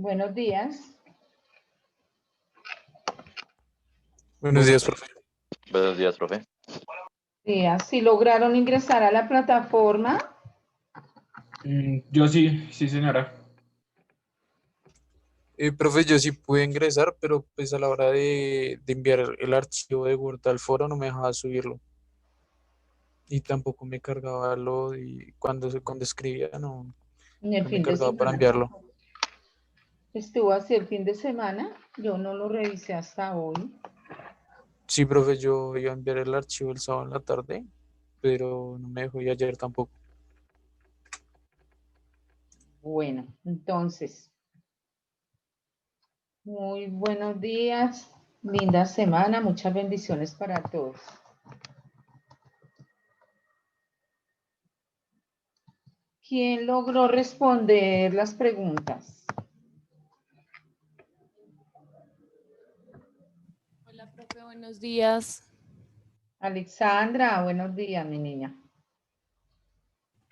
Buenos días. Buenos días, profe. Buenos días, profe. Si lograron ingresar a la plataforma. Yo sí, señora. Profe, yo sí pude ingresar, pero pues a la hora de enviar el archivo de Word al foro no me dejaba subirlo. Y tampoco me cargaba y cuando escribía En el no me fin de cargaba para semana. enviarlo. Estuvo así el fin de semana. Yo no lo revisé hasta hoy. Sí, profe, yo iba a enviar el archivo el sábado en la tarde, pero no me dejó y ayer tampoco. Bueno, entonces, muy buenos días. Linda semana. Muchas bendiciones para todos. ¿Quién logró responder las preguntas? Hola, profe, buenos días. Alexandra, buenos días, mi niña.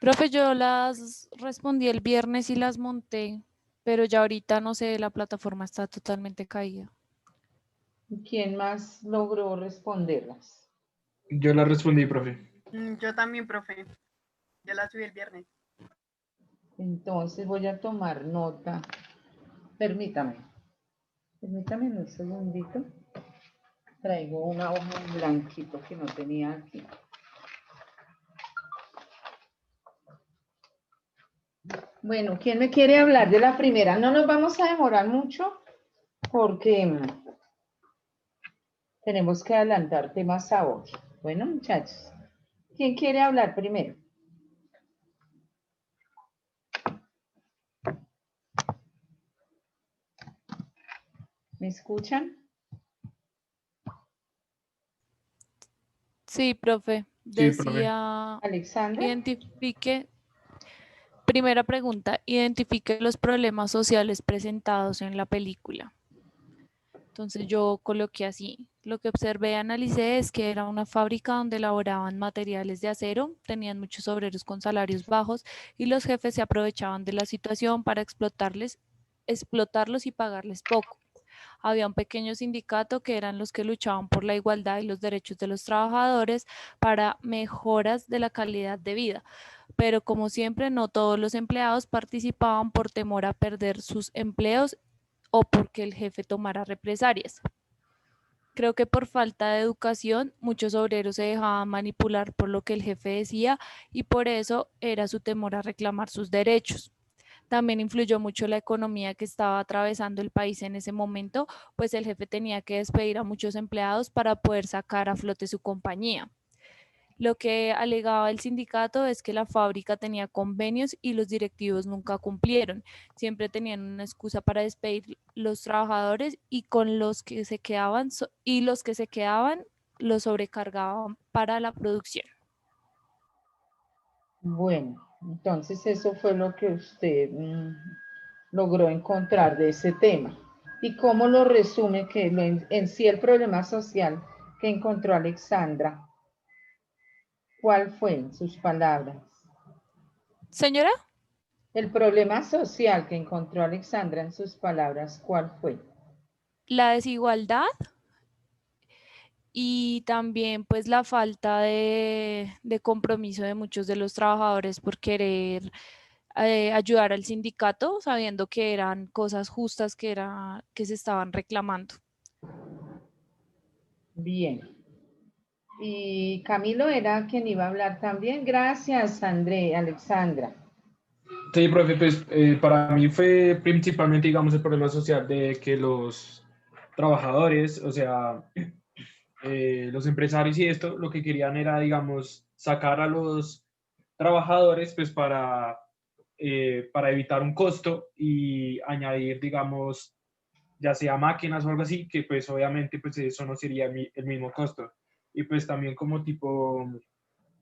Profe, yo las respondí el viernes y las monté, pero ya ahorita no sé, la plataforma está totalmente caída. ¿Quién más logró responderlas? Yo la respondí, profe. Yo también, profe. Ya la subí el viernes. Entonces voy a tomar nota. Permítame un segundito. Traigo una hoja en blanquito que no tenía aquí. Bueno, ¿quién me quiere hablar de la primera? No nos vamos a demorar mucho porque tenemos que adelantar temas a hoy. Bueno, muchachos, ¿quién quiere hablar primero? ¿Me escuchan? Sí, profe, Sí, profe. decía, Alexandra. primera pregunta, identifique los problemas sociales presentados en la película. Entonces yo coloqué así, lo que observé y analicé es que era una fábrica donde elaboraban materiales de acero, tenían muchos obreros con salarios bajos y los jefes se aprovechaban de la situación para explotarlos y pagarles poco. Había un pequeño sindicato que eran los que luchaban por la igualdad y los derechos de los trabajadores para mejoras de la calidad de vida. Pero como siempre, no todos los empleados participaban por temor a perder sus empleos o porque el jefe tomara represalias. Creo que por falta de educación, muchos obreros se dejaban manipular por lo que el jefe decía y por eso era su temor a reclamar sus derechos. También influyó mucho la economía que estaba atravesando el país en ese momento, pues el jefe tenía que despedir a muchos empleados para poder sacar a flote su compañía. Lo que alegaba el sindicato es que la fábrica tenía convenios y los directivos nunca cumplieron. Siempre tenían una excusa para despedir los trabajadores y con los que se quedaban los sobrecargaban para la producción. Bueno, entonces eso fue lo que usted logró encontrar de ese tema. ¿Y cómo lo resume en sí el problema social que encontró Alexandra? ¿Cuál fue en sus palabras? Señora, El problema social que encontró Alexandra en sus palabras, ¿cuál fue? la desigualdad y también pues la falta de compromiso de muchos de los trabajadores por querer ayudar al sindicato sabiendo que eran cosas justas que se estaban reclamando. Bien. Y Camilo era quien iba a hablar también. Gracias, Alexandra. Sí, profe, pues para mí fue principalmente, digamos, el problema social de que los trabajadores, o sea, los empresarios y esto, lo que querían era, digamos, sacar a los trabajadores, pues para evitar un costo y añadir, digamos, ya sea máquinas o algo así, que pues obviamente pues eso no sería el mismo costo. Y pues también como tipo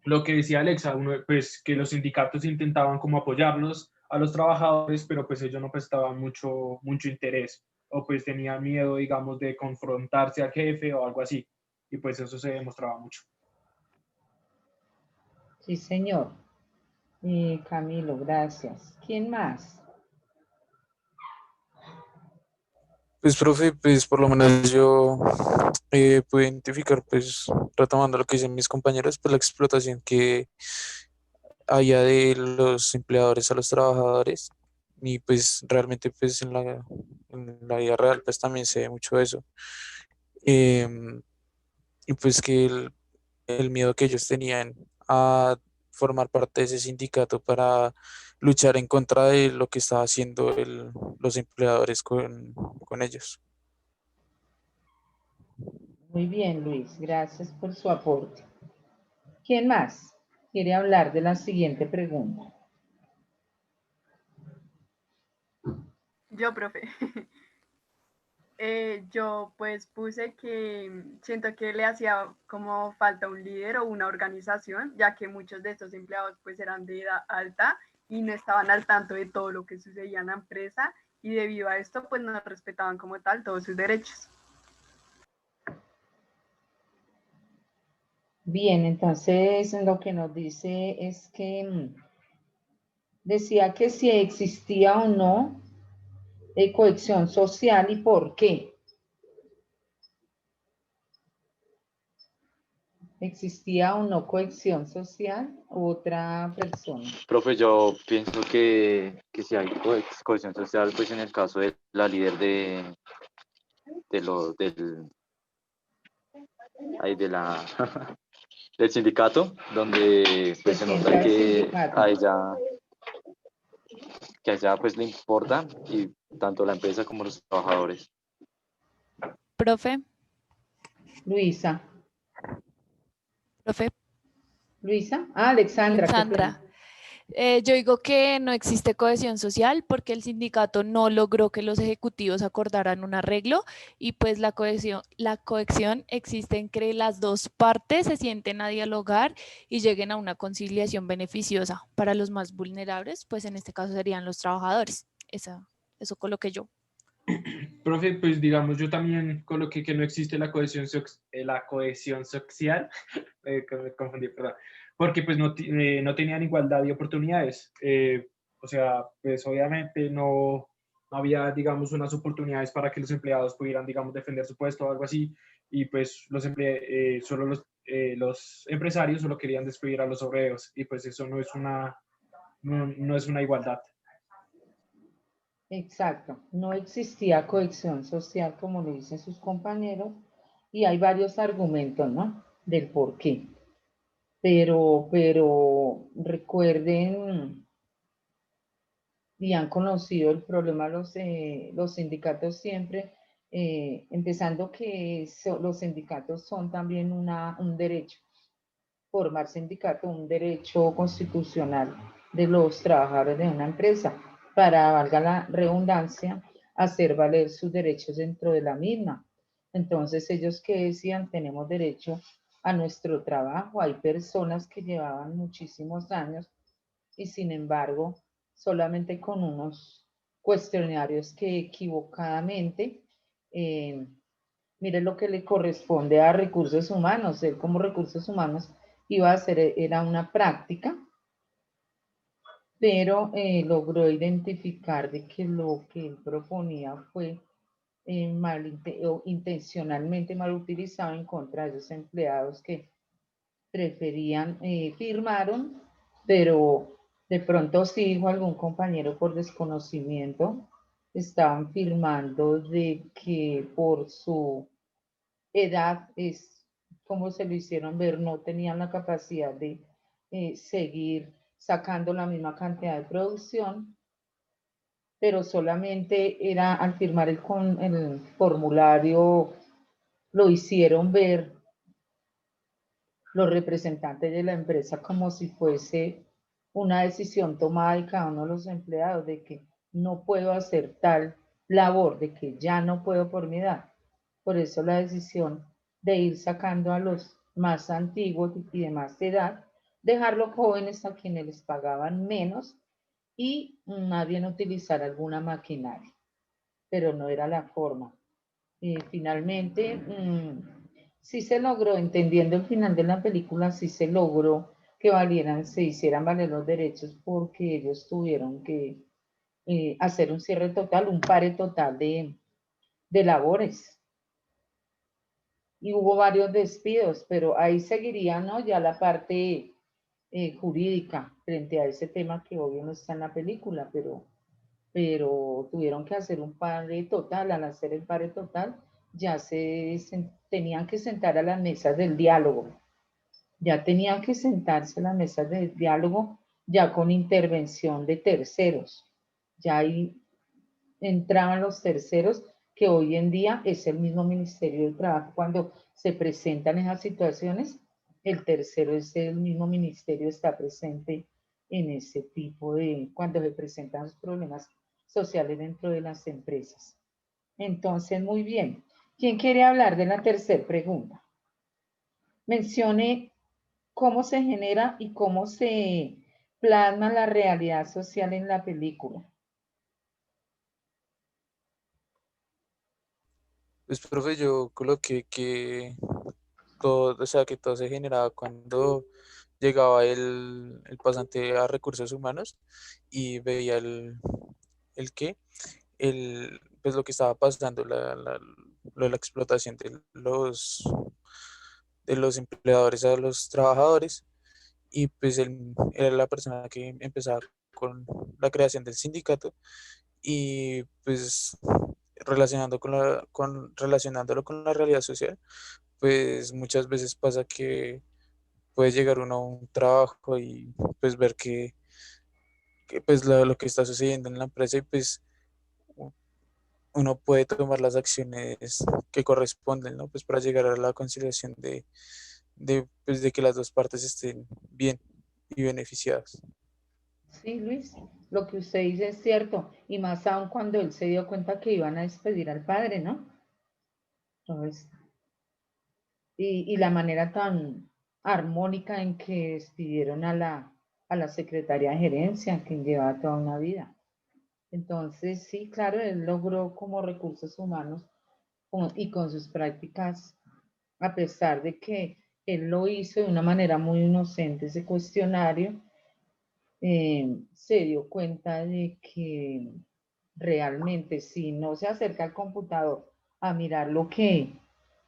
lo que decía Alexa, pues que los sindicatos intentaban como apoyarlos a los trabajadores, pero pues ellos no prestaban mucho interés o pues tenían miedo, digamos, de confrontarse al jefe o algo así. Y pues eso se demostraba mucho. Sí, señor. Camilo, gracias. ¿Quién más? Pues, profe, pues por lo menos yo pude identificar, pues, retomando lo que dicen mis compañeros, pues la explotación que había de los empleadores a los trabajadores. Y pues realmente pues en la vida real pues también se ve mucho eso. Em, y pues que el miedo que ellos tenían a formar parte de ese sindicato para luchar en contra de lo que estaba haciendo los empleadores con ellos. Muy bien, Luis, gracias por su aporte. ¿Quién más quiere hablar de la siguiente pregunta? Yo, profe. Yo pues puse que siento que le hacía como falta un líder o una organización, ya que muchos de estos empleados pues eran de edad alta y no estaban al tanto de todo lo que sucedía en la empresa y debido a esto pues no respetaban como tal todos sus derechos. Bien, entonces lo que nos dice es que decía que si existía o no cohesión social y por qué. ¿Existía o no cohesión social? Otra persona. Profe, yo pienso que si hay cohesión social, pues en el caso de la líder de lo, del, ahí de la, del sindicato, donde pues se nota que a ella pues le importa y tanto la empresa como los trabajadores. Profe, Luisa. profe, Luisa. Ah, Alexandra. Alexandra. Yo digo que no existe cohesión social porque el sindicato no logró que los ejecutivos acordaran un arreglo y pues la cohesión existe en que las dos partes se sienten a dialogar y lleguen a una conciliación beneficiosa para los más vulnerables, pues en este caso serían los trabajadores. Eso coloqué yo. Profe, pues digamos, yo también coloqué que no existe la cohesión social, que me confundí, perdón, porque pues no tenían igualdad de oportunidades. O sea, pues obviamente no había, digamos, unas oportunidades para que los empleados pudieran, digamos, defender su puesto o algo así, y pues solo los empresarios solo querían despedir a los obreros, y pues eso no es una igualdad. Exacto, no existía cohesión social como lo dicen sus compañeros y hay varios argumentos, ¿no? Del por qué. Pero recuerden y han conocido el problema los sindicatos siempre, empezando que los sindicatos son también un derecho, formar sindicato, un derecho constitucional de los trabajadores de una empresa para, valga la redundancia, hacer valer sus derechos dentro de la misma. Entonces ellos que decían, tenemos derecho a nuestro trabajo. Hay personas que llevaban muchísimos años y sin embargo, solamente con unos cuestionarios que equivocadamente, eh, mire lo que le corresponde a recursos humanos. Él como recursos humanos iba a hacer, era una práctica, pero logró identificar de que lo que él proponía fue o intencionalmente mal utilizado en contra de esos empleados que preferían, firmaron, pero de pronto sí dijo algún compañero por desconocimiento, estaban firmando de que por su edad es como se lo hicieron ver, no tenían la capacidad de seguir sacando la misma cantidad de producción, pero solamente era al firmar el formulario, lo hicieron ver los representantes de la empresa como si fuese una decisión tomada de cada uno de los empleados de que no puedo hacer tal labor, de que ya no puedo por mi edad. Por eso la decisión de ir sacando a los más antiguos y de más edad, dejar los jóvenes a quienes les pagaban menos y más bien utilizar alguna maquinaria, pero no era la forma. Finalmente, sí se logró, entendiendo el final de la película, sí se logró que se hicieran valer los derechos porque ellos tuvieron que hacer un cierre total, un pare total de labores. Y hubo varios despidos, pero ahí seguiría, ¿no? Ya la parte jurídica frente a ese tema que obvio no está en la película, pero tuvieron que hacer un pare total. Al hacer el pare total, ya tenían que sentar a las mesas del diálogo, ya tenían que sentarse a las mesas del diálogo, ya con intervención de terceros, ya ahí entraban los terceros, que hoy en día es el mismo Ministerio del Trabajo. Cuando se presentan esas situaciones, el tercero es el mismo ministerio, está presente en ese tipo de, cuando se presentan los problemas sociales dentro de las empresas. Entonces, muy bien. ¿Quién quiere hablar de la tercera pregunta? Mencione cómo se genera y cómo se plasma la realidad social en la película. Pues, profe, yo coloqué que todo, o sea, que todo se generaba cuando llegaba el pasante a recursos humanos y veía el qué, pues lo que estaba pasando, lo de la explotación de los empleadores a los trabajadores, y pues él era la persona que empezaba con la creación del sindicato y pues relacionándolo con la realidad social, pues muchas veces pasa que puede llegar uno a un trabajo y pues ver que, pues lo que está sucediendo en la empresa, y pues uno puede tomar las acciones que corresponden, ¿no? Pues para llegar a la conciliación pues, de que las dos partes estén bien y beneficiadas. Sí, Luis, lo que usted dice es cierto, y más aún cuando él se dio cuenta que iban a despedir al padre, ¿no? Entonces, y la manera tan armónica en que despidieron a la secretaria de gerencia, quien llevaba toda una vida. Entonces, sí, claro, él logró como recursos humanos y con sus prácticas, a pesar de que él lo hizo de una manera muy inocente, ese cuestionario, se dio cuenta de que realmente si no se acerca al computador a mirar lo que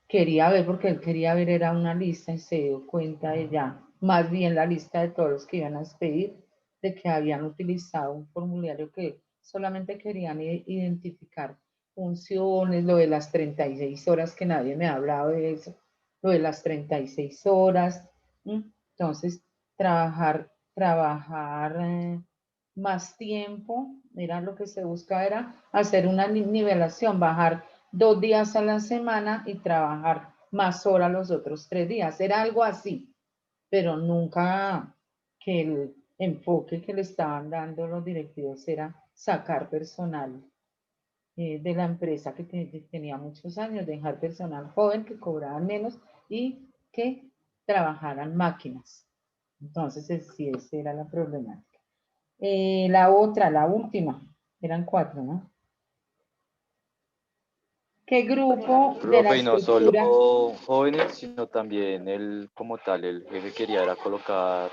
quería ver, porque él quería ver era una lista, y se dio cuenta de ya, más bien la lista de todos los que iban a despedir, de que habían utilizado un formulario que solamente querían identificar funciones, lo de las 36 horas, que nadie me ha hablado de eso, lo de las 36 horas. Entonces, trabajar más tiempo, era lo que se buscaba, era hacer una nivelación, bajar 2 días a la semana y trabajar más horas los otros 3 días. Era algo así, pero nunca que el enfoque que le estaban dando los directivos era sacar personal de la empresa que tenía muchos años, dejar personal joven que cobraban menos y que trabajaran máquinas. Entonces, sí, esa era la problemática. La otra, la última, eran 4, ¿no? ¿Qué grupo de la Profe, y no solo estructura? jóvenes, sino también él como tal, el jefe quería era colocar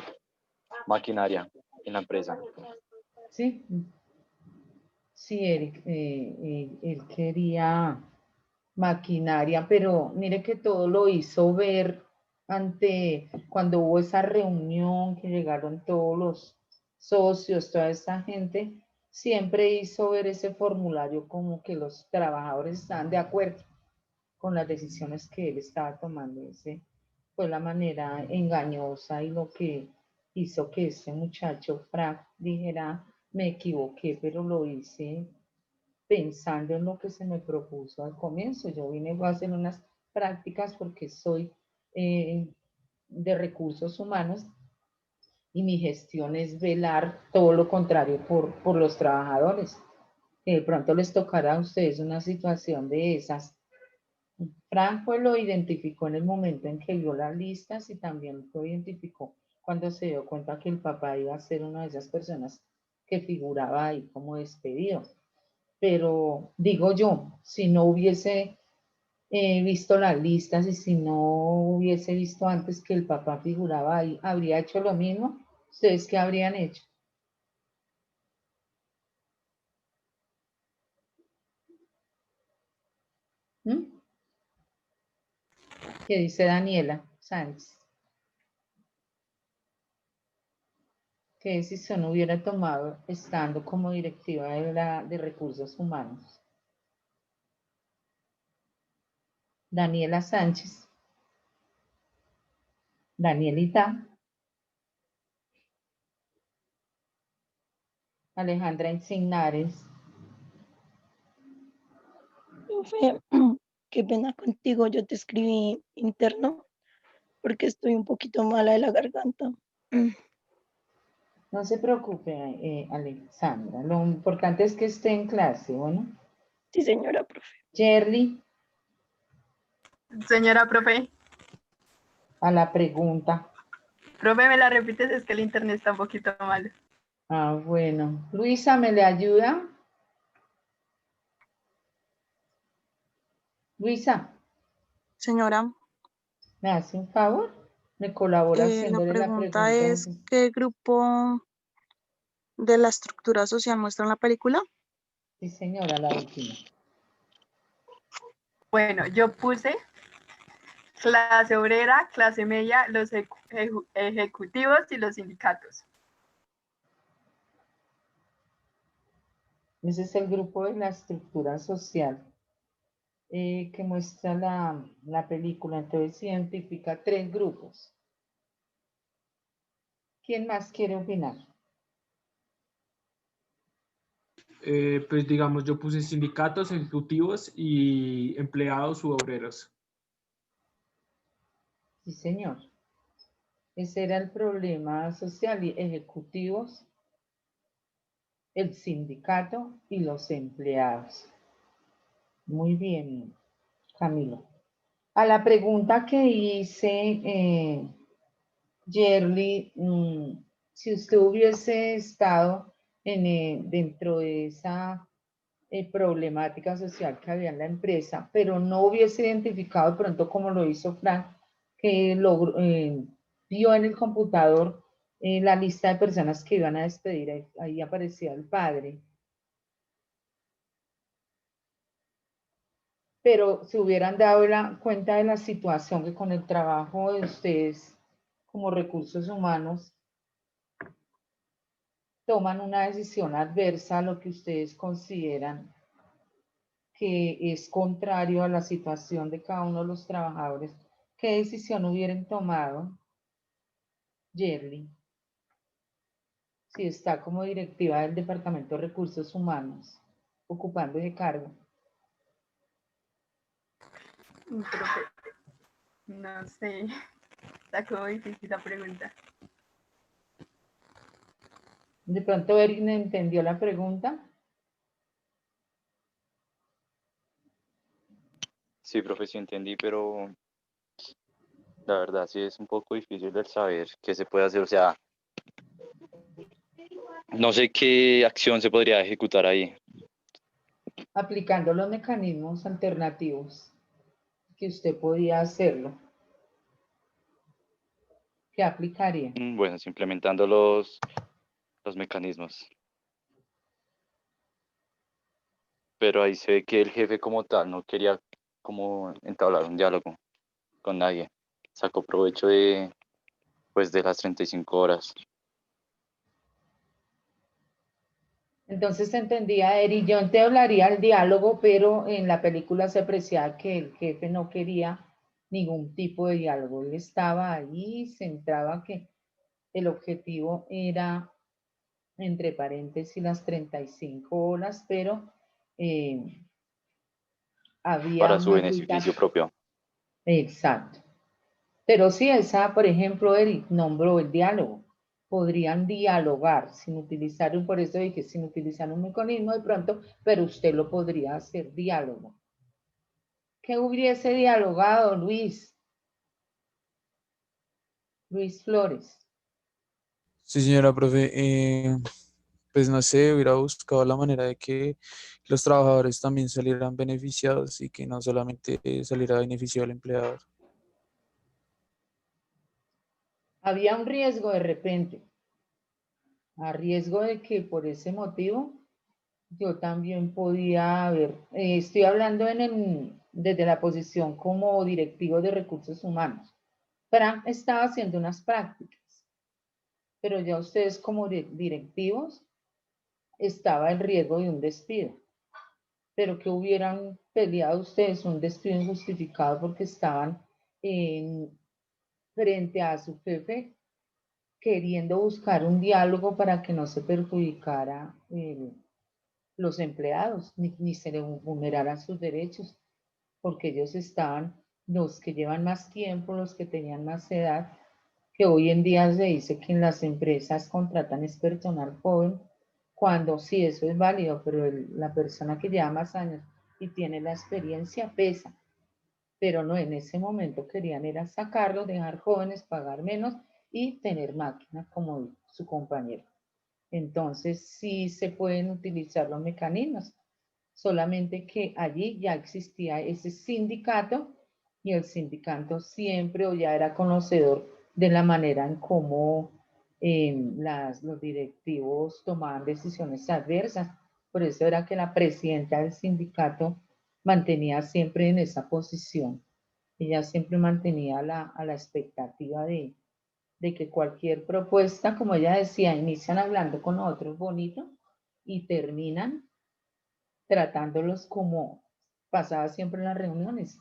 maquinaria en la empresa. Sí, sí, Eric, él quería maquinaria, pero mire que todo lo hizo ver cuando hubo esa reunión que llegaron todos los socios, toda esa gente, siempre hizo ver ese formulario como que los trabajadores estaban de acuerdo con las decisiones que él estaba tomando. Ese fue la manera engañosa y lo que hizo que ese muchacho Frank dijera, me equivoqué, pero lo hice pensando en lo que se me propuso al comienzo. Yo vine a hacer unas prácticas porque soy de recursos humanos y mi gestión es velar todo lo contrario por los trabajadores. Que de pronto les tocará a ustedes una situación de esas. Franco lo identificó en el momento en que vio las listas y también lo identificó cuando se dio cuenta que el papá iba a ser una de esas personas que figuraba ahí como despedido. Pero digo yo, si no hubiese visto las listas y si no hubiese visto antes que el papá figuraba ahí, ¿habría hecho lo mismo? ¿Ustedes qué habrían hecho? ¿Mm? ¿Qué dice Daniela Sánchez? ¿Qué decisión hubiera tomado estando como directiva de recursos humanos? Daniela Sánchez. Danielita. Alejandra Insignares. Profe, qué pena contigo, yo te escribí interno porque estoy un poquito mala de la garganta. No se preocupe, Alexandra. Lo importante es que esté en clase, ¿bueno? Sí, señora, profe. Jerry, Señora profe, a la pregunta. profe, ¿me la repites? Es que el internet está un poquito malo. Ah, bueno. Luisa, ¿me le ayuda? Luisa, Señora, ¿me hace un favor? ¿Me colabora la haciéndole la pregunta pregunta? es, ¿qué grupo de la estructura social muestra en la película? Sí, señora, la última. Bueno, yo puse clase obrera, clase media, los ejecutivos y los sindicatos. Ese es el grupo de la estructura social que muestra la película. Entonces identifica 3 grupos. ¿Quién más quiere opinar? Pues digamos, yo puse sindicatos, ejecutivos y empleados u obreros. Sí, señor. Ese era el problema social y ejecutivos, el sindicato y los empleados. Muy bien, Camilo. A la pregunta que hice, Yerly, si usted hubiese estado dentro de esa problemática social que había en la empresa, pero no hubiese identificado de pronto como lo hizo Frank, que vio en el computador la lista de personas que iban a despedir, ahí aparecía el padre. Pero se hubieran dado cuenta de la situación que con el trabajo de ustedes como recursos humanos toman una decisión adversa a lo que ustedes consideran que es contrario a la situación de cada uno de los trabajadores, ¿qué decisión hubieran tomado, Yerly, si está como directiva del Departamento de Recursos Humanos, ocupando ese cargo? Profe, no sé, está como difícil la pregunta. De pronto Eric no entendió la pregunta. Sí, profe, sí entendí, pero la verdad sí es un poco difícil el saber qué se puede hacer. O sea, no sé qué acción se podría ejecutar ahí. Aplicando los mecanismos alternativos que usted podía hacerlo. ¿Qué aplicaría? Bueno, sí, implementando los mecanismos. Pero ahí se ve que el jefe como tal no quería como entablar un diálogo con nadie. Sacó provecho pues, de las 35 horas. Entonces entendía, Eri, yo te hablaría el diálogo, pero en la película se apreciaba que el jefe no quería ningún tipo de diálogo. Él estaba ahí, centraba que el objetivo era, entre paréntesis, las 35 horas, pero había Para su una ruta. beneficio propio. Exacto. Pero si esa, por ejemplo, Eric nombró el diálogo, podrían dialogar sin utilizar por eso dije, sin utilizar un mecanismo de pronto, pero usted lo podría hacer diálogo. ¿Qué hubiese dialogado, Luis? Luis Flores. Sí, señora profe, pues no sé, hubiera buscado la manera de que los trabajadores también salieran beneficiados y que no solamente saliera beneficio del empleador. Había un riesgo de repente, a riesgo de que por ese motivo yo también podía haber, estoy hablando desde la posición como directivo de recursos humanos. Fran estaba haciendo unas prácticas, pero ya ustedes como directivos estaba en riesgo de un despido, pero que hubieran peleado ustedes un despido injustificado porque estaban frente a su jefe queriendo buscar un diálogo para que no se perjudicara los empleados, ni se les vulneraran sus derechos, porque ellos estaban, los que llevan más tiempo, los que tenían más edad, que hoy en día se dice que en las empresas contratan es personal joven, cuando sí, eso es válido, pero la persona que lleva más años y tiene la experiencia pesa, pero no, en ese momento querían era sacarlos, dejar jóvenes, pagar menos y tener máquinas como su compañero. Entonces, sí se pueden utilizar los mecanismos, solamente que allí ya existía ese sindicato y el sindicato siempre o ya era conocedor de la manera en cómo los directivos tomaban decisiones adversas. Por eso era que la presidenta del sindicato mantenía siempre en esa posición. Ella siempre mantenía a la expectativa de que cualquier propuesta, como ella decía, inician hablando con otros bonitos y terminan tratándolos como pasaba siempre en las reuniones.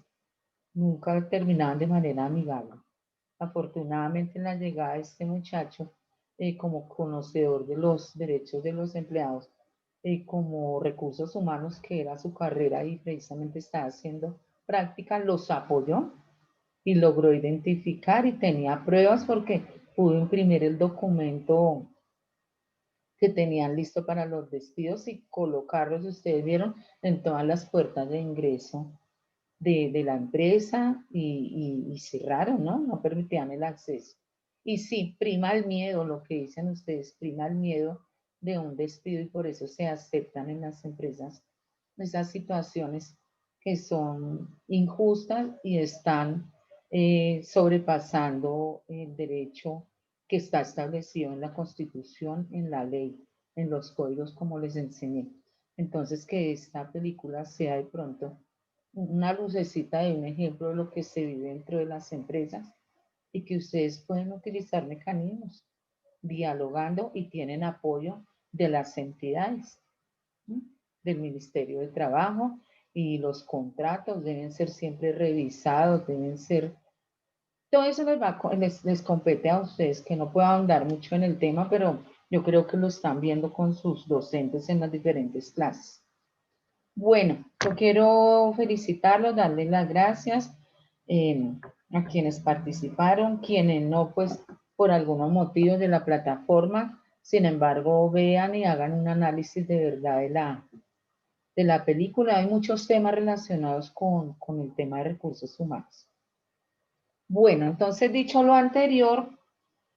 Nunca terminaban de manera amigable. Afortunadamente, en la llegada de este muchacho, como conocedor de los derechos de los empleados, como recursos humanos, que era su carrera y precisamente estaba haciendo práctica, los apoyó y logró identificar y tenía pruebas porque pudo imprimir el documento que tenían listo para los despidos y colocarlos, ustedes vieron, en todas las puertas de ingreso de la empresa y cerraron, ¿no? No permitían el acceso. Y sí, prima el miedo, lo que dicen ustedes, prima el miedo de un despido y por eso se aceptan en las empresas esas situaciones que son injustas y están sobrepasando el derecho que está establecido en la Constitución, en la ley, en los códigos, como les enseñé. Entonces, que esta película sea de pronto una lucecita de un ejemplo de lo que se vive dentro de las empresas y que ustedes pueden utilizar mecanismos dialogando y tienen apoyo de las entidades, ¿sí? Del Ministerio de Trabajo, y los contratos deben ser siempre revisados, deben ser. Todo eso les compete a ustedes, que no puedo ahondar mucho en el tema, pero yo creo que lo están viendo con sus docentes en las diferentes clases. Bueno, yo quiero felicitarlos, darles las gracias a quienes participaron, quienes no, pues por algunos motivos de la plataforma, sin embargo, vean y hagan un análisis de verdad de la película. Hay muchos temas relacionados con el tema de recursos humanos. Bueno, entonces, dicho lo anterior,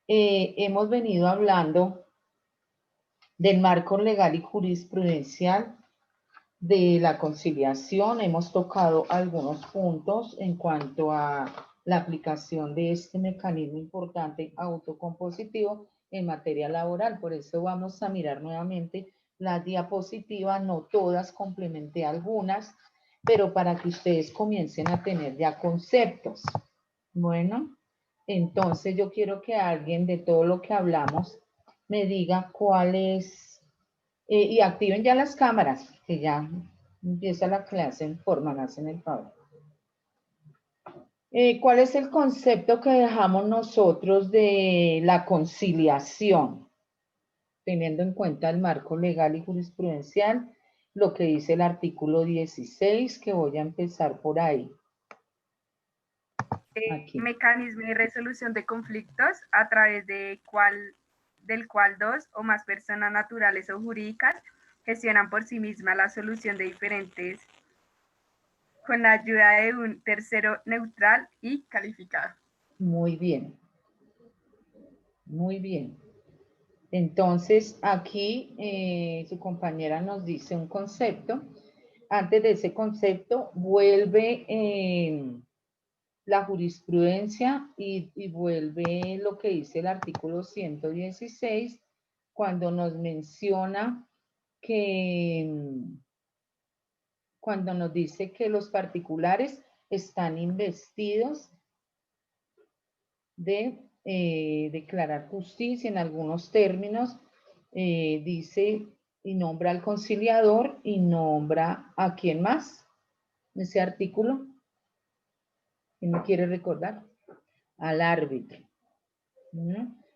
hemos venido hablando del marco legal y jurisprudencial de la conciliación. Hemos tocado algunos puntos en cuanto a la aplicación de este mecanismo importante autocompositivo en materia laboral. Por eso vamos a mirar nuevamente las diapositivas, no todas, complementé algunas, pero para que ustedes comiencen a tener ya conceptos. Bueno, entonces yo quiero que alguien de todo lo que hablamos me diga cuál es, y activen ya las cámaras, que ya empieza la clase en forma, me hacen el favor. ¿Cuál es el concepto que dejamos nosotros de la conciliación? Teniendo en cuenta el marco legal y jurisprudencial, lo que dice el artículo 16, que voy a empezar por ahí. Aquí. Mecanismo de resolución de conflictos a través del cual dos o más personas naturales o jurídicas gestionan por sí mismas la solución de diferentes con la ayuda de un tercero neutral y calificado. Muy bien. Muy bien. Entonces, aquí su compañera nos dice un concepto. Antes de ese concepto, vuelve la jurisprudencia y vuelve lo que dice el artículo 116, cuando nos menciona que cuando nos dice que los particulares están investidos de declarar justicia en algunos términos, dice y nombra al conciliador y nombra a quién más, ese artículo, ¿quién me quiere recordar? Al árbitro.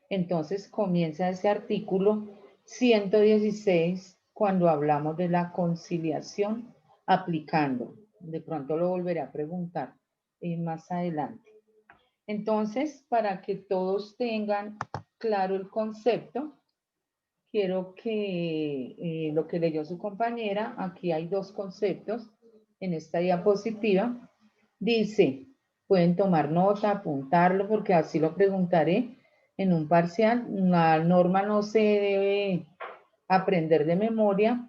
Entonces comienza ese artículo 116 cuando hablamos de la conciliación aplicando. De pronto lo volveré a preguntar más adelante. Entonces, para que todos tengan claro el concepto, quiero que lo que leyó su compañera, aquí hay dos conceptos en esta diapositiva. Dice, pueden tomar nota, apuntarlo, porque así lo preguntaré en un parcial. La norma no se debe aprender de memoria,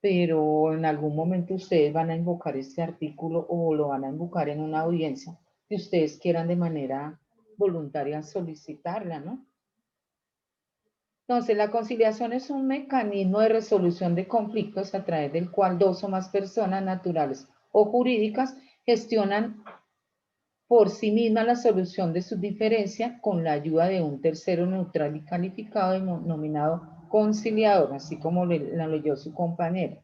pero en algún momento ustedes van a invocar este artículo o lo van a invocar en una audiencia que ustedes quieran de manera voluntaria solicitarla, ¿no? Entonces, la conciliación es un mecanismo de resolución de conflictos a través del cual dos o más personas naturales o jurídicas gestionan por sí mismas la solución de sus diferencias con la ayuda de un tercero neutral y calificado denominado conciliador, así como la leyó su compañero.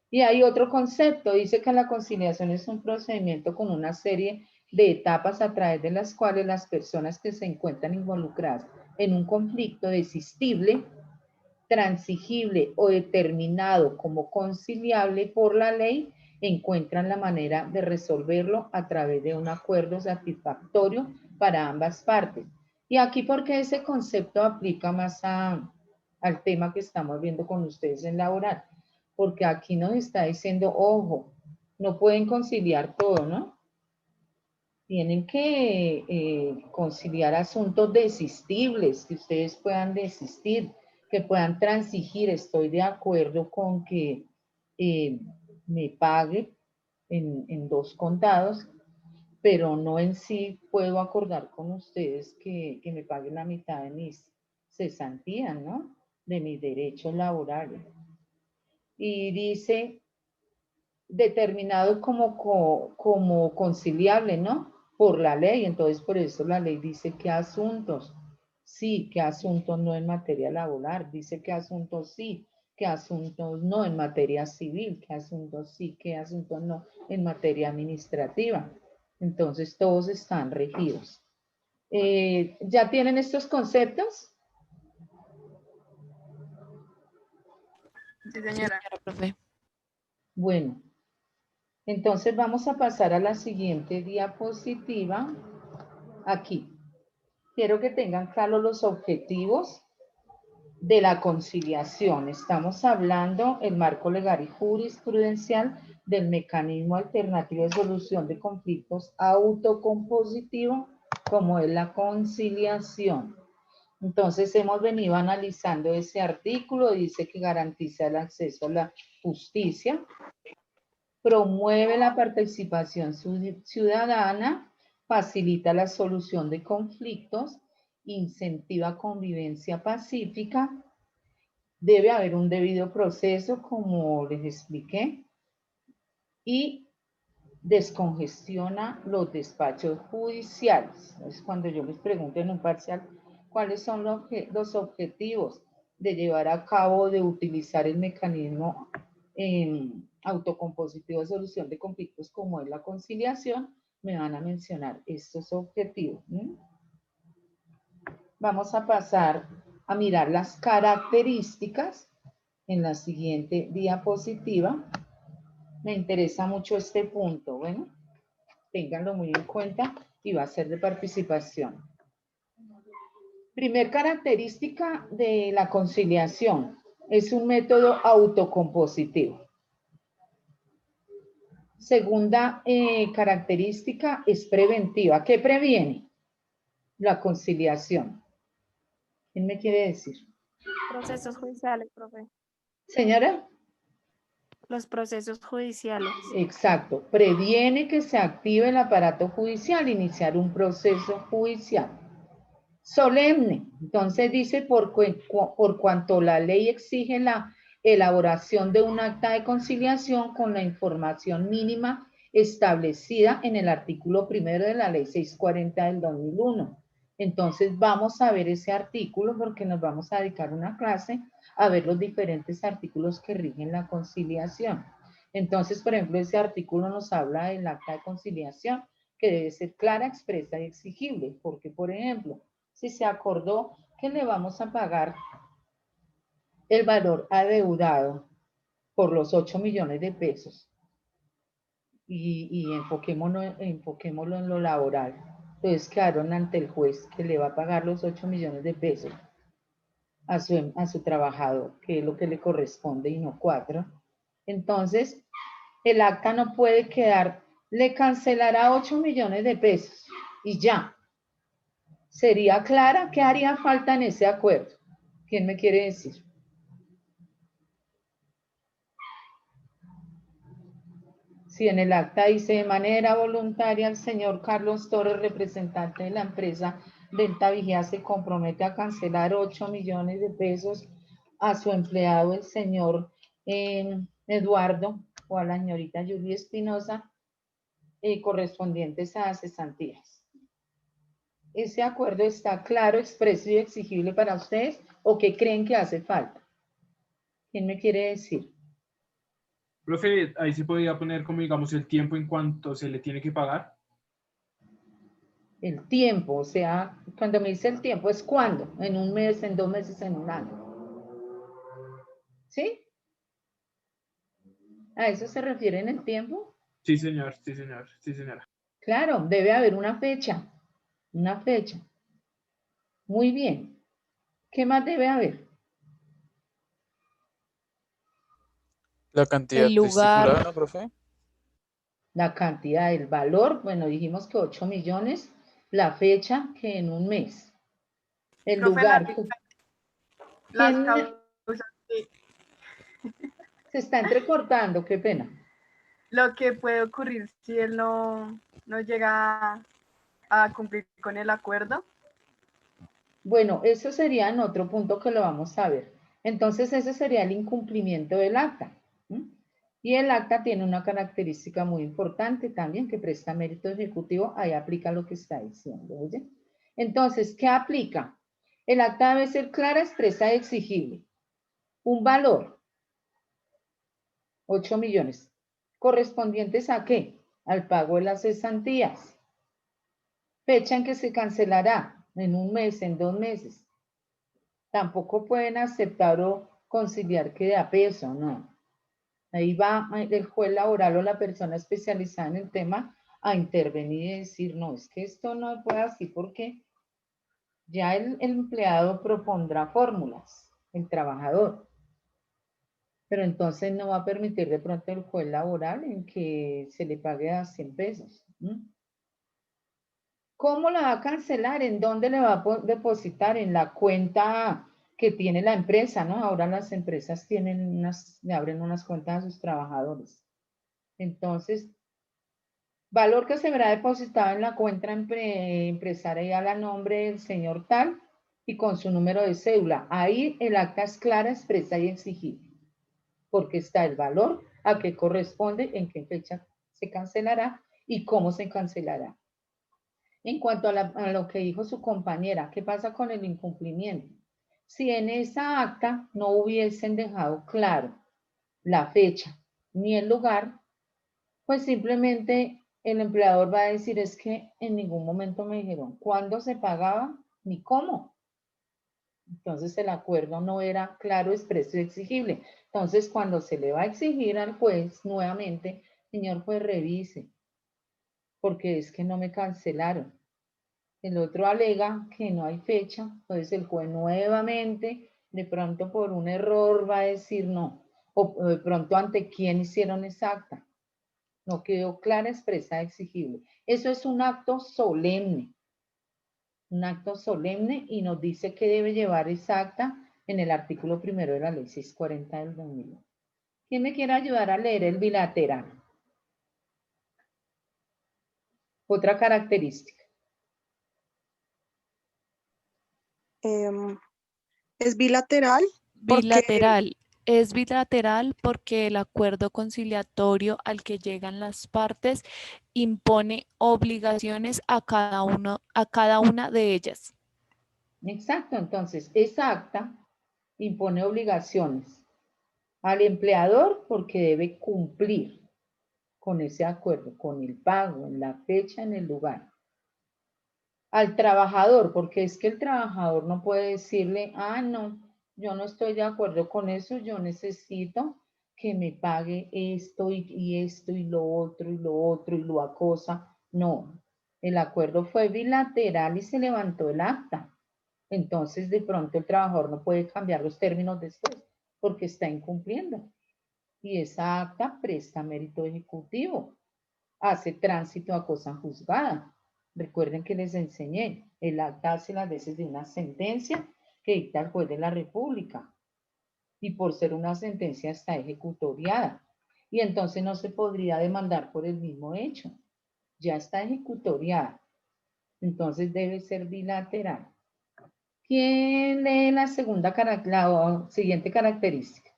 Y hay otro concepto, dice que la conciliación es un procedimiento con una serie de etapas a través de las cuales las personas que se encuentran involucradas en un conflicto desistible, transigible o determinado como conciliable por la ley, encuentran la manera de resolverlo a través de un acuerdo satisfactorio para ambas partes. Y aquí porque ese concepto aplica más al tema que estamos viendo con ustedes en laboral, porque aquí nos está diciendo, ojo, no pueden conciliar todo, ¿no? Tienen que conciliar asuntos desistibles, que ustedes puedan desistir, que puedan transigir. Estoy de acuerdo con que me pague en 2 contados, pero no en sí puedo acordar con ustedes que me paguen la mitad de mis cesantías, ¿no? De mis derechos laborales. Y dice determinado como conciliable, ¿no? Por la ley. Entonces, por eso la ley dice qué asuntos sí, qué asuntos no en materia laboral, dice qué asuntos sí, qué asuntos no en materia civil, qué asuntos sí, qué asuntos no en materia administrativa. Entonces, todos están regidos. ¿Ya tienen estos conceptos? Sí, Sí, señora. señora profe. Bueno, entonces vamos a pasar a la siguiente diapositiva. Aquí. Quiero que tengan claros los objetivos de la conciliación. Estamos hablando el marco legal y jurisprudencial del mecanismo alternativo de solución de conflictos autocompositivo, como es la conciliación. Entonces hemos venido analizando ese artículo, dice que garantiza el acceso a la justicia, promueve la participación ciudadana, facilita la solución de conflictos, incentiva convivencia pacífica, debe haber un debido proceso, como les expliqué, y descongestiona los despachos judiciales. Entonces, cuando yo les pregunto en un parcial cuáles son los objetivos de llevar a cabo, de utilizar el mecanismo autocompositivo de solución de conflictos como es la conciliación, me van a mencionar estos objetivos. Vamos a pasar a mirar las características en la siguiente diapositiva. Me interesa mucho este punto, bueno, ténganlo muy en cuenta y va a ser de participación. Primer característica de la conciliación, es un método autocompositivo. Segunda característica es preventiva. ¿Qué previene? La conciliación. ¿Quién me quiere decir? Procesos judiciales, profe. Señora. Los procesos judiciales. Exacto. Previene que se active el aparato judicial, iniciar un proceso judicial. Solemne. Entonces dice, por cuanto la ley exige la elaboración de un acta de conciliación con la información mínima establecida en el artículo 1 de la ley 640 del 2001. Entonces vamos a ver ese artículo porque nos vamos a dedicar una clase a ver los diferentes artículos que rigen la conciliación. Entonces, por ejemplo, ese artículo nos habla del acta de conciliación que debe ser clara, expresa y exigible, porque, por ejemplo, si se acordó que le vamos a pagar el valor adeudado por los 8 millones de pesos y enfoquémoslo en lo laboral. Entonces quedaron ante el juez que le va a pagar los 8 millones de pesos a su trabajador, que es lo que le corresponde y no 4. Entonces, el acta no puede quedar, le cancelará 8 millones de pesos y ya. ¿Sería clara? ¿Qué haría falta en ese acuerdo? ¿Quién me quiere decir? Si en el acta dice de manera voluntaria el señor Carlos Torres, representante de la empresa Delta Vigía, se compromete a cancelar 8 millones de pesos a su empleado, el señor Eduardo, o a la señorita Julia Espinosa, correspondientes a cesantías. ¿Ese acuerdo está claro, expreso y exigible para ustedes o qué creen que hace falta? ¿Quién me quiere decir? Profe, ahí se podría poner como, digamos, el tiempo en cuanto se le tiene que pagar. El tiempo, o sea, cuando me dice el tiempo, ¿es cuándo? ¿En un mes, en 2 meses, en un año? ¿Sí? ¿A eso se refiere en el tiempo? Sí, señor, sí, señor, sí, señora. Claro, debe haber una fecha. Una fecha. Muy bien. ¿Qué más debe haber? La cantidad El lugar, estipulada, ¿no, profe? La cantidad, el valor, bueno, dijimos que 8 millones, la fecha que en un mes. El Profe, lugar. las ¿Quién causas de se está entrecortando? Qué pena. lo que puede ocurrir si él no llega a cumplir con el acuerdo. Bueno, eso sería en otro punto que lo vamos a ver. Entonces, ese sería el incumplimiento del acta. ¿M? Y el acta tiene una característica muy importante también que presta mérito ejecutivo. Ahí aplica lo que está diciendo. ¿Oye? Entonces, ¿qué aplica? El acta debe ser clara, expresa y exigible. Un valor, 8 millones. ¿Correspondientes a qué? Al pago de las cesantías. Fecha en que se cancelará, en un mes, en 2 meses. Tampoco pueden aceptar o conciliar que de a peso, no. Ahí va el juez laboral o la persona especializada en el tema a intervenir y decir, no, es que esto no puede así porque ya el empleado propondrá fórmulas, el trabajador. Pero entonces no va a permitir de pronto el juez laboral en que se le pague a 100 pesos. ¿Cómo la va a cancelar? ¿En dónde le va a depositar? En la cuenta que tiene la empresa, ¿no? Ahora las empresas le abren unas cuentas a sus trabajadores. Entonces, valor que se verá depositado en la cuenta empresarial a nombre del señor tal y con su número de cédula. Ahí el acta es clara, expresa y exigible, porque está el valor a qué corresponde, en qué fecha se cancelará y cómo se cancelará. En cuanto a lo que dijo su compañera, ¿qué pasa con el incumplimiento? Si en esa acta no hubiesen dejado claro la fecha ni el lugar, pues simplemente el empleador va a decir es que en ningún momento me dijeron cuándo se pagaba ni cómo. Entonces el acuerdo no era claro, expreso y exigible. Entonces cuando se le va a exigir al juez nuevamente, señor juez, revise, porque es que no me cancelaron. El otro alega que no hay fecha, entonces el juez nuevamente, de pronto por un error va a decir no, o de pronto ante quién hicieron esa acta. No quedó clara, expresa, exigible. Eso es un acto solemne y nos dice que debe llevar esa acta en el artículo 1 de la ley 640 del 2001. ¿Quién me quiere ayudar a leer el bilateral? Otra característica. Es bilateral porque bilateral. Es bilateral porque el acuerdo conciliatorio al que llegan las partes impone obligaciones a cada una de ellas. Exacto, entonces, esa acta impone obligaciones al empleador porque debe cumplir con ese acuerdo, con el pago, en la fecha, en el lugar. Al trabajador, porque es que el trabajador no puede decirle, ah, no, yo no estoy de acuerdo con eso, yo necesito que me pague esto y esto y lo otro y lo otro y lo acosa. No, el acuerdo fue bilateral y se levantó el acta. Entonces, de pronto el trabajador no puede cambiar los términos después porque está incumpliendo. Y esa acta presta mérito ejecutivo, hace tránsito a cosa juzgada. Recuerden que les enseñé, el acta hace las veces de una sentencia que dicta el juez de la República. Y por ser una sentencia está ejecutoriada. Y entonces no se podría demandar por el mismo hecho. Ya está ejecutoriada. Entonces debe ser bilateral. ¿Quién lee la siguiente característica?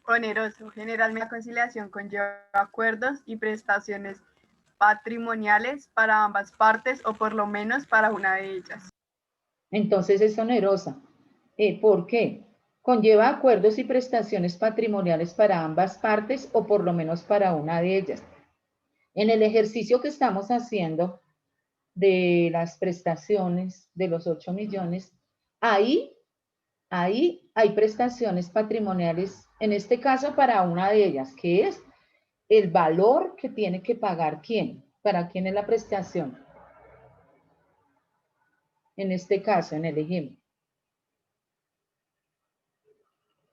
Oneroso. Generalmente la conciliación conlleva acuerdos y prestaciones patrimoniales para ambas partes o por lo menos para una de ellas. Entonces es onerosa. ¿Por qué? Conlleva acuerdos y prestaciones patrimoniales para ambas partes o por lo menos para una de ellas. En el ejercicio que estamos haciendo de las prestaciones de los 8 millones, ahí hay prestaciones patrimoniales, en este caso para una de ellas, que es el valor que tiene que pagar quién. ¿Para quién es la prestación? En este caso, en el ejemplo.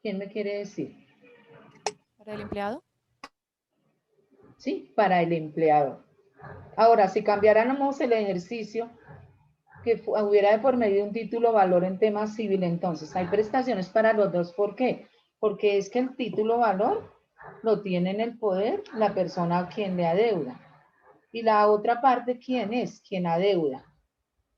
¿Quién me quiere decir? ¿Para el empleado? Sí, para el empleador. Ahora, si cambiáramos el ejercicio, que hubiera de por medio un título valor en tema civil, entonces hay prestaciones para los dos. ¿Por qué? Porque es que el título valor lo tiene en el poder la persona a quien le adeuda. Y la otra parte, ¿quién es? Quien adeuda.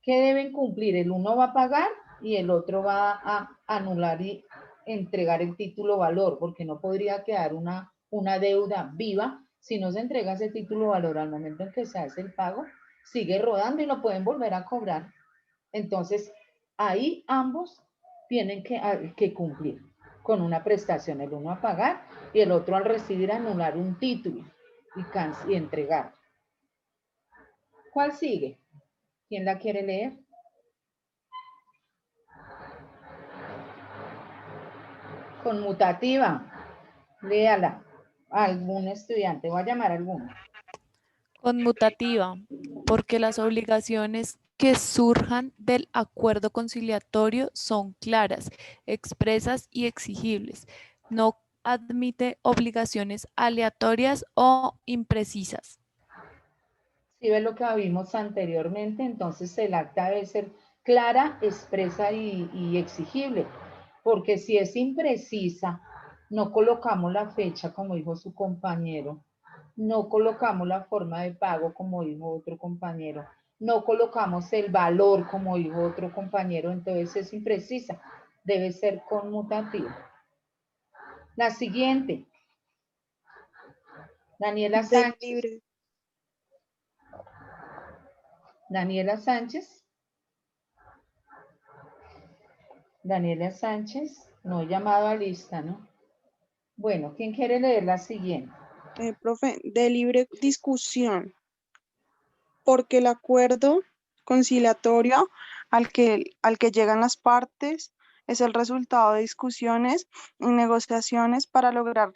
¿Qué deben cumplir? El uno va a pagar y el otro va a anular y entregar el título valor, porque no podría quedar una deuda viva si no se entrega ese título valor al momento en que se hace el pago, sigue rodando y lo pueden volver a cobrar. Entonces, ahí ambos tienen que cumplir con una prestación, el uno a pagar y el otro al recibir anular un título y entregar. ¿Cuál sigue? ¿Quién la quiere leer? Conmutativa. Léala. Algún estudiante. Voy a llamar a alguno. Conmutativa, porque las obligaciones que surjan del acuerdo conciliatorio son claras, expresas y exigibles. No admite obligaciones aleatorias o imprecisas. Si ves lo que vimos anteriormente, entonces el acta debe ser clara, expresa y exigible. Porque si es imprecisa, no colocamos la fecha, como dijo su compañero, no colocamos la forma de pago, como dijo otro compañero, no colocamos el valor, como dijo otro compañero, entonces es imprecisa, debe ser conmutativa. La siguiente, Daniela Del Sánchez. libre. Daniela Sánchez. Daniela Sánchez, no he llamado a lista, ¿no? Bueno, ¿quién quiere leer la siguiente? Profe, de libre discusión, porque el acuerdo conciliatorio al que llegan las partes es el resultado de discusiones y negociaciones para lograr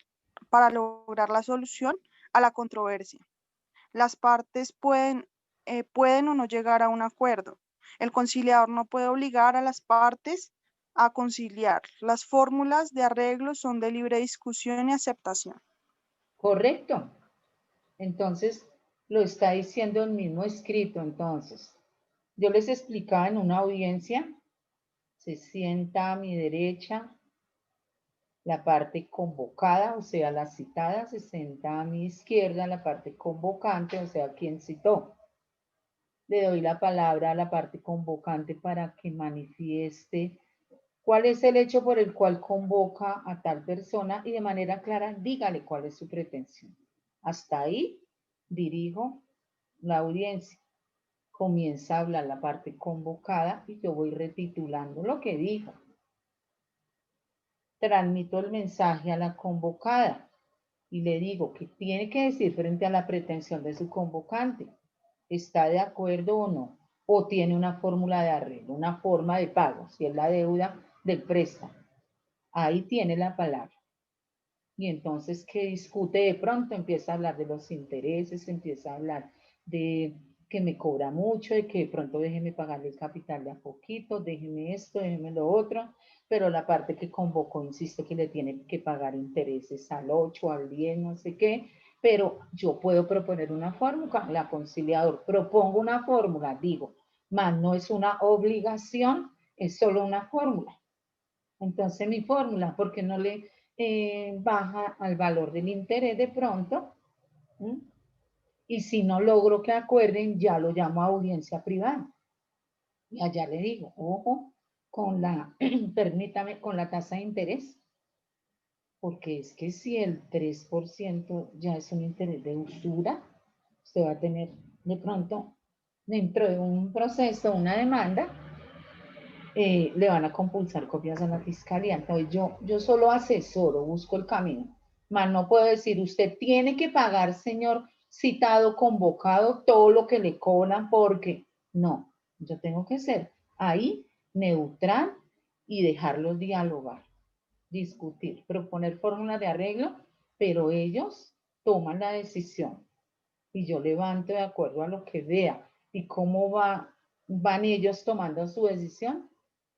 la solución a la controversia. Las partes pueden o no llegar a un acuerdo. El conciliador no puede obligar a las partes a conciliar. Las fórmulas de arreglo son de libre discusión y aceptación. Correcto. Entonces, lo está diciendo el mismo escrito, entonces. Yo les explicaba en una audiencia, se sienta a mi derecha la parte convocada, o sea, la citada, se sienta a mi izquierda la parte convocante, o sea, quien citó. le doy la palabra a la parte convocante para que manifieste cuál es el hecho por el cual convoca a tal persona y de manera clara dígale cuál es su pretensión. Hasta ahí dirijo la audiencia. Comienza a hablar la parte convocada y yo voy retitulando lo que dijo. Transmito el mensaje a la convocada y le digo que tiene que decir frente a la pretensión de su convocante. ¿Está de acuerdo o no? O tiene una fórmula de arreglo, una forma de pago, si es la deuda del préstamo. Ahí tiene la palabra. Y entonces, ¿qué discute? De pronto empieza a hablar de los intereses, empieza a hablar de que me cobra mucho, de que de pronto déjeme pagarle el capital de a poquito, déjeme esto, déjeme lo otro, pero la parte que convocó insiste que le tiene que pagar intereses al 8, al 10, no sé qué, pero yo puedo proponer una fórmula, la conciliador, propongo una fórmula, digo, más no es una obligación, es solo una fórmula. Entonces mi fórmula, porque no le baja al valor del interés de pronto, ¿m? Y si no logro que acuerden, ya lo llamo a audiencia privada. Y allá le digo, ojo, con la, permítame, con la tasa de interés, porque es que si el 3% ya es un interés de usura, usted va a tener de pronto, dentro de un proceso, una demanda, le van a compulsar copias a la fiscalía. Entonces yo solo asesoro, busco el camino. Mas no puedo decir, usted tiene que pagar, señor citado, convocado, todo lo que le cobran porque no, yo tengo que ser ahí neutral y dejarlos dialogar, discutir, proponer fórmulas de arreglo, pero ellos toman la decisión y yo levanto de acuerdo a lo que vea y cómo van ellos tomando su decisión,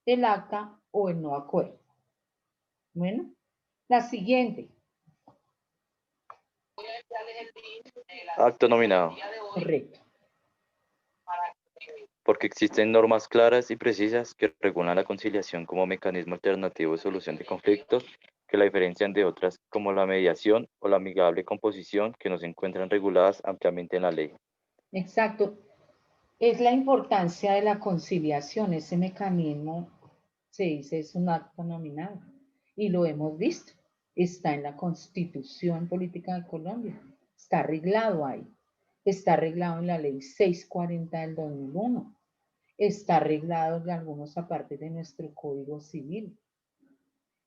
el acta o el no acuerdo. Bueno, la siguiente. Acto nominado. Correcto. Porque existen normas claras y precisas que regulan la conciliación como mecanismo alternativo de solución de conflictos que la diferencian de otras como la mediación o la amigable composición que no se encuentran reguladas ampliamente en la ley. Exacto. Es la importancia de la conciliación. Ese mecanismo se dice es un acto nominado y lo hemos visto. Está en la Constitución Política de Colombia. Está arreglado ahí. Está arreglado en la Ley 640 del 2001. Está arreglado en algunos apartes de nuestro Código Civil.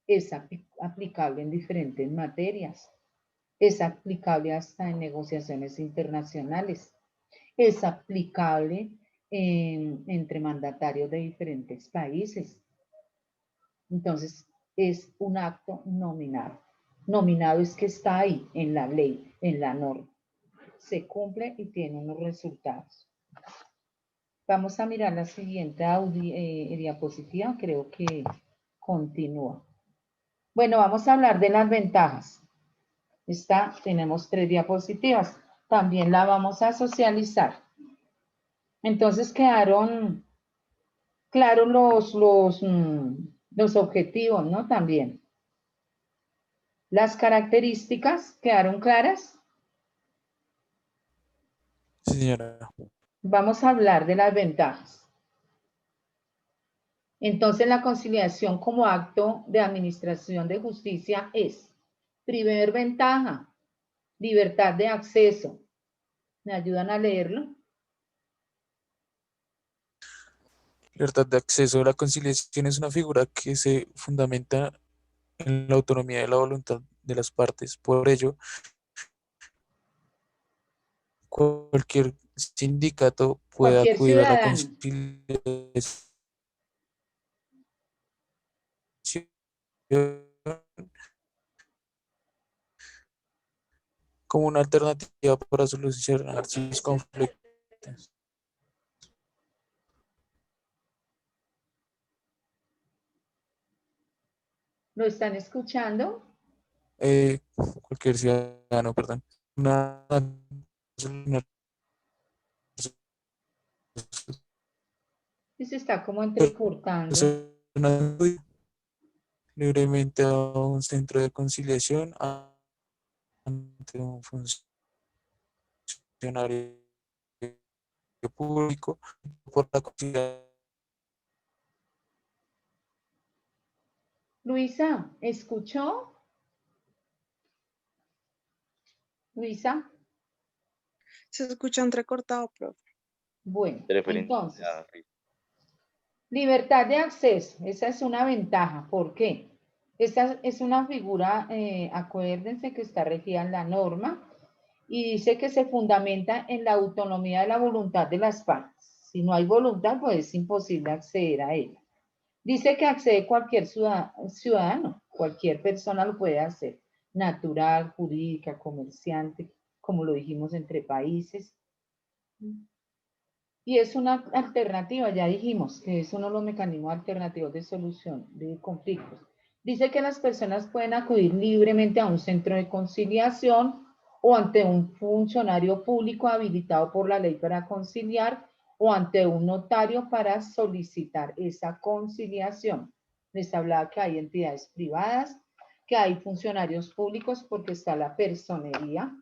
Es aplicable en diferentes materias. Es aplicable hasta en negociaciones internacionales. Es aplicable entre mandatarios de diferentes países. Entonces, es un acto nominado. Nominado es que está ahí, en la ley, en la norma. Se cumple y tiene unos resultados. Vamos a mirar la siguiente diapositiva, creo que continúa. Bueno, vamos a hablar de las ventajas. Tenemos 3 diapositivas. También la vamos a socializar. Entonces quedaron claros los objetivos, ¿no? También. Las características quedaron claras. Sí, señora. Vamos a hablar de las ventajas. Entonces, la conciliación como acto de administración de justicia es, primer ventaja, libertad de acceso. ¿Me ayudan a leerlo? Libertad de acceso. La conciliación es una figura que se fundamenta en la autonomía de la voluntad de las partes. Por ello, cualquier sindicato puede Cualquier acudir a la ciudadano. conciliación como una alternativa para solucionar sus conflictos. ¿Lo están escuchando? Cualquier ciudadano, perdón. Una, Y se está como entrecortando. persona libremente a un centro de conciliación ante un funcionario público por la conciliación. Luisa, ¿escuchó? Luisa, Se escucha entrecortado, profe. bueno, De referencia entonces, a- libertad de acceso, esa es una ventaja. ¿Por qué? Esta es una figura, acuérdense que está regida en la norma y dice que se fundamenta en la autonomía de la voluntad de las partes. Si no hay voluntad, pues es imposible acceder a ella. Dice que accede cualquier ciudadano, cualquier persona lo puede hacer, natural, jurídica, comerciante, como lo dijimos, entre países. Y es una alternativa, ya dijimos que es uno de los mecanismos alternativos de solución de conflictos. Dice que las personas pueden acudir libremente a un centro de conciliación o ante un funcionario público habilitado por la ley para conciliar o ante un notario para solicitar esa conciliación. Les hablaba que hay entidades privadas, que hay funcionarios públicos porque está la personería,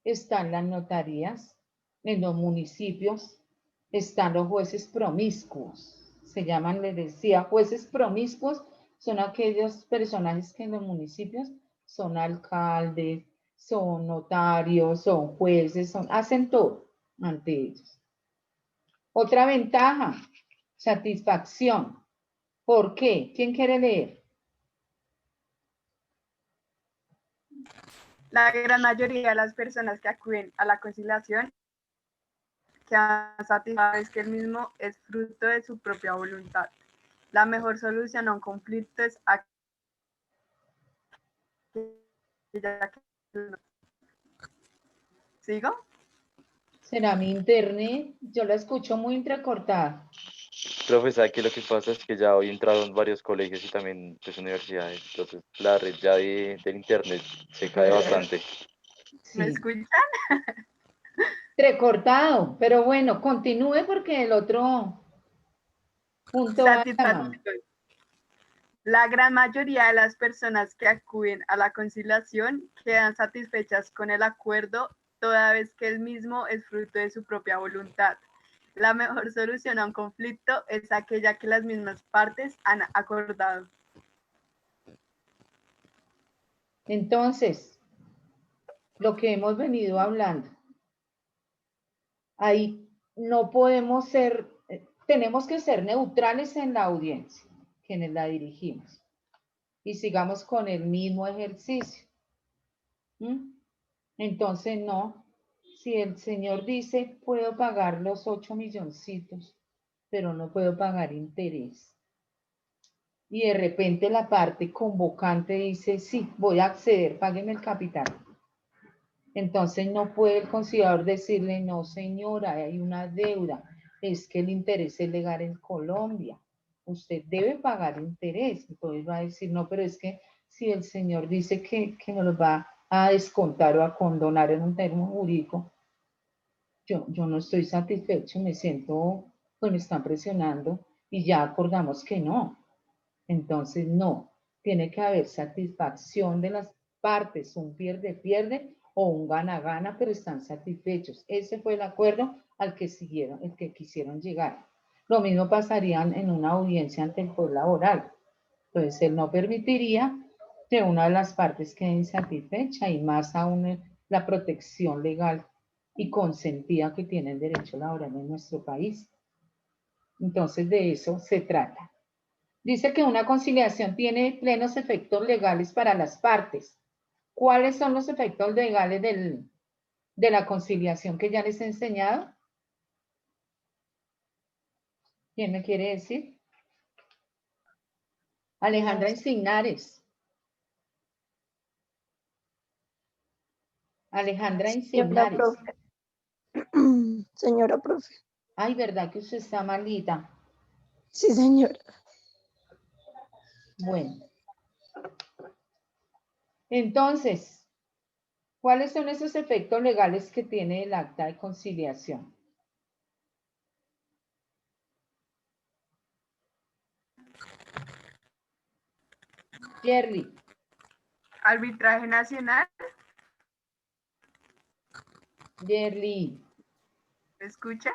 están las notarías, en los municipios están los jueces promiscuos. Se llaman, les decía, jueces promiscuos son aquellos personajes que en los municipios son alcaldes, son notarios, son jueces, hacen todo ante ellos. Otra ventaja, satisfacción. ¿Por qué? ¿Quién quiere leer? La gran mayoría de las personas que acuden a la conciliación quedan satisfechas que el mismo es fruto de su propia voluntad. La mejor solución a un conflicto es aquella que... ¿Sigo? ¿Será mi internet? Yo la escucho muy entrecortada. Profe, ¿sabe que lo que pasa es que ya hoy entraron varios colegios y también pues, universidades? Entonces la red ya del internet se cae bastante. ¿Me Sí. escuchan? Entrecortado, pero bueno, continúe porque el otro punto va llamando. La gran mayoría de las personas que acuden a la conciliación quedan satisfechas con el acuerdo toda vez que el mismo es fruto de su propia voluntad. La mejor solución a un conflicto es aquella que las mismas partes han acordado. Entonces, lo que hemos venido hablando, ahí no podemos ser, tenemos que ser neutrales en la audiencia, quienes la dirigimos, y sigamos con el mismo ejercicio. Entonces, no, si el señor dice, puedo pagar los 8 milloncitos, pero no puedo pagar interés, y de repente la parte convocante dice, sí, voy a acceder, págueme el capital. Entonces no puede el conciliador decirle, no señora, hay una deuda, es que el interés es legal en Colombia, usted debe pagar interés. Entonces va a decir, no, pero es que si el señor dice que me lo va a descontar o a condonar en un término jurídico, yo no estoy satisfecho, me siento, pues me están presionando y ya acordamos que no. Entonces, no, tiene que haber satisfacción de las partes, un pierde-pierde o un gana-gana, pero están satisfechos. Ese fue el acuerdo al que siguieron, el que quisieron llegar. Lo mismo pasaría en una audiencia ante el juez laboral. Entonces, él no permitiría que una de las partes quede insatisfecha y más aún la protección legal y consentida que tiene el derecho laboral en nuestro país. Entonces, de eso se trata. Dice que una conciliación tiene plenos efectos legales para las partes. ¿Cuáles son los efectos legales de la conciliación que ya les he enseñado? ¿Quién me quiere decir? Alejandra Insignares. Alejandra Señora Insignares. profe. Señora profe. Ay, ¿verdad que usted está malita? Sí, señora. Bueno. Entonces, ¿cuáles son esos efectos legales que tiene el acta de conciliación? Jerry. Arbitraje nacional. Jerry. ¿Me escucha?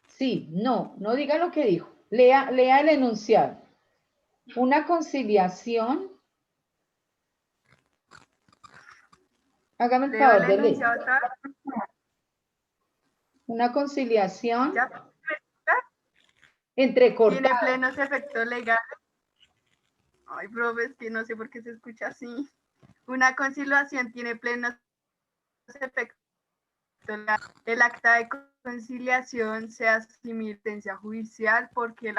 Sí, no diga lo que dijo. Lea el enunciado. Una conciliación. Hágame el Leo favor el de leer. enunciado otra vez. Una conciliación ¿Ya? entrecortada. Tiene plenos efectos legales. Ay, profe, es que no sé por qué se escucha así. Una conciliación tiene plenos efectos legales. El acta de conciliación se asimila a sentencia judicial porque el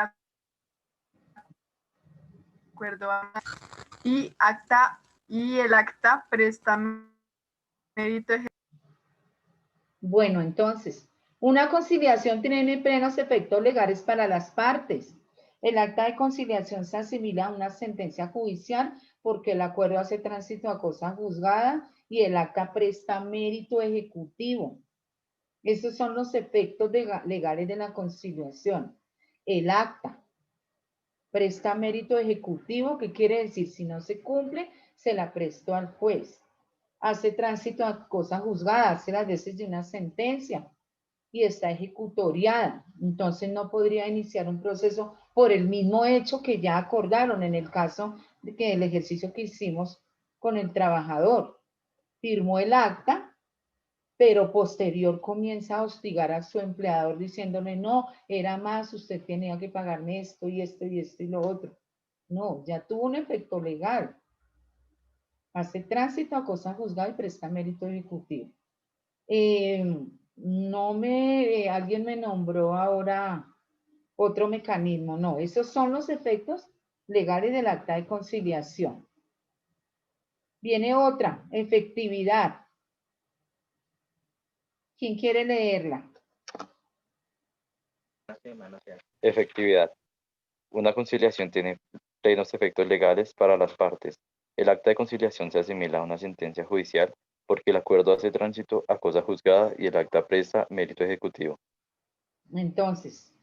acuerdo y el acta presta mérito. Bueno, entonces, una conciliación tiene plenos efectos legales para las partes. El acta de conciliación se asimila a una sentencia judicial porque el acuerdo hace tránsito a cosa juzgada y el acta presta mérito ejecutivo. Esos son los efectos legales de la conciliación. El acta presta mérito ejecutivo, ¿qué quiere decir? Si no se cumple, se la prestó al juez. Hace tránsito a cosa juzgada, hace las veces de una sentencia y está ejecutoriada. Entonces no podría iniciar un proceso por el mismo hecho que ya acordaron en el caso de que el ejercicio que hicimos con el trabajador. Firmó el acta, pero posterior comienza a hostigar a su empleador diciéndole, no, era más, usted tenía que pagarme esto y esto y esto y lo otro. No, ya tuvo un efecto legal. Hace tránsito a cosa juzgada y presta mérito ejecutivo. Alguien me nombró ahora otro mecanismo. No, esos son los efectos legales del acta de conciliación. Viene otra, efectividad. ¿Quién quiere leerla? Efectividad. Una conciliación tiene plenos efectos legales para las partes. El acta de conciliación se asimila a una sentencia judicial porque el acuerdo hace tránsito a cosa juzgada y el acta presta mérito ejecutivo. Entonces,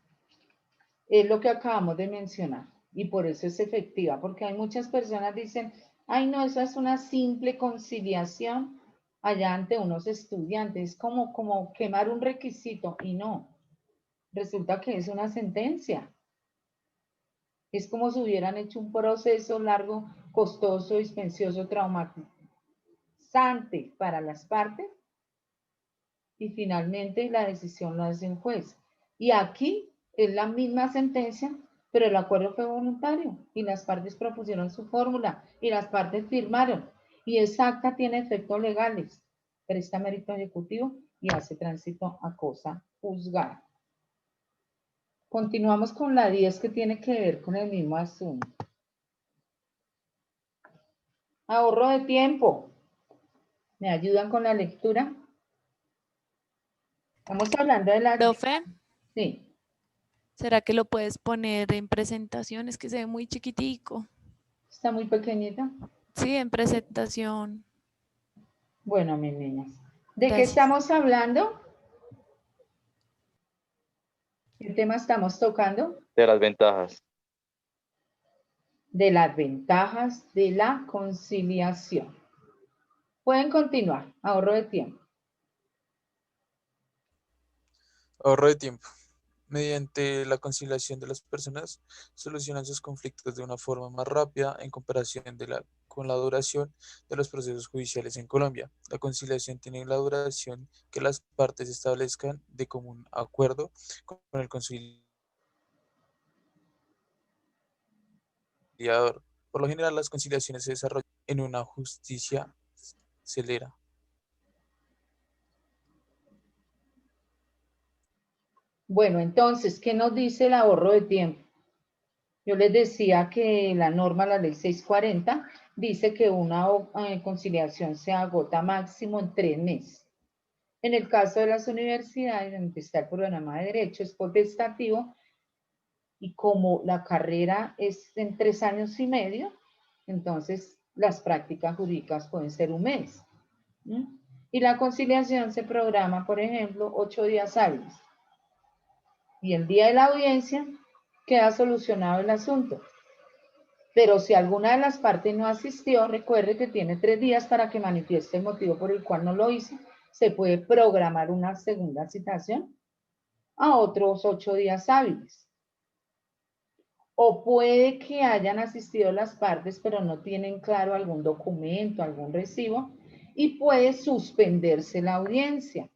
es lo que acabamos de mencionar y por eso es efectiva, porque hay muchas personas que dicen, ay no, eso es una simple conciliación allá ante unos estudiantes, como quemar un requisito y no, resulta que es una sentencia. Es como si hubieran hecho un proceso largo, costoso, dispendioso, traumatizante para las partes y finalmente la decisión la hace un juez. Y aquí es la misma sentencia, pero el acuerdo fue voluntario y las partes propusieron su fórmula y las partes firmaron. Y esa acta tiene efectos legales, presta mérito ejecutivo y hace tránsito a cosa juzgada. Continuamos con la 10 que tiene que ver con el mismo asunto. Ahorro de tiempo. ¿Me ayudan con la lectura? Estamos hablando de la... Profe, Sí. ¿será que lo puedes poner en presentación? Es que se ve muy chiquitico. Está muy pequeñita. Sí, en presentación. Bueno, mis niñas. ¿De qué Gracias. estamos hablando? ¿Qué tema estamos tocando? De las ventajas. De las ventajas de la conciliación. Pueden continuar. Ahorro de tiempo. Ahorro de tiempo. Mediante la conciliación de las personas, solucionan sus conflictos de una forma más rápida en comparación con la duración de los procesos judiciales en Colombia. La conciliación tiene la duración que las partes establezcan de común acuerdo con el conciliador. Por lo general, las conciliaciones se desarrollan en una justicia celera. Bueno, entonces, ¿qué nos dice el ahorro de tiempo? Yo les decía que la norma, la ley 640, dice que una conciliación se agota máximo en 3 meses. En el caso de las universidades, donde está el programa de Derecho, es potestativo y como la carrera es en 3 años y medio, entonces las prácticas jurídicas pueden ser 1 mes. Y la conciliación se programa, por ejemplo, 8 días hábiles. Y el día de la audiencia queda solucionado el asunto. Pero si alguna de las partes no asistió, recuerde que tiene 3 días para que manifieste el motivo por el cual no lo hizo. Se puede programar una segunda citación a otros 8 días hábiles. O puede que hayan asistido las partes, pero no tienen claro algún documento, algún recibo, y puede suspenderse la audiencia.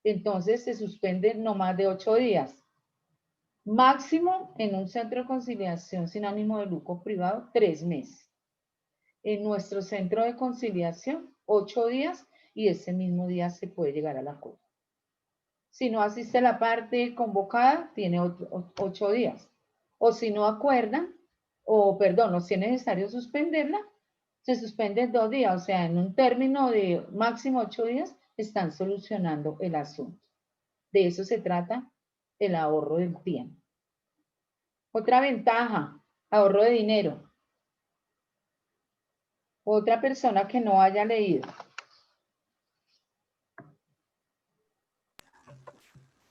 Entonces se suspende no más de 8 días. Máximo en un centro de conciliación sin ánimo de lucro privado, 3 meses. En nuestro centro de conciliación, 8 días, y ese mismo día se puede llegar al acuerdo. Si no asiste la parte convocada, tiene 8 días. O si no acuerdan, o si es necesario suspenderla, se suspende 2 días. O sea, en un término de máximo 8 días, están solucionando el asunto. De eso se trata el ahorro del tiempo. Otra ventaja, ahorro de dinero. Otra persona que no haya leído.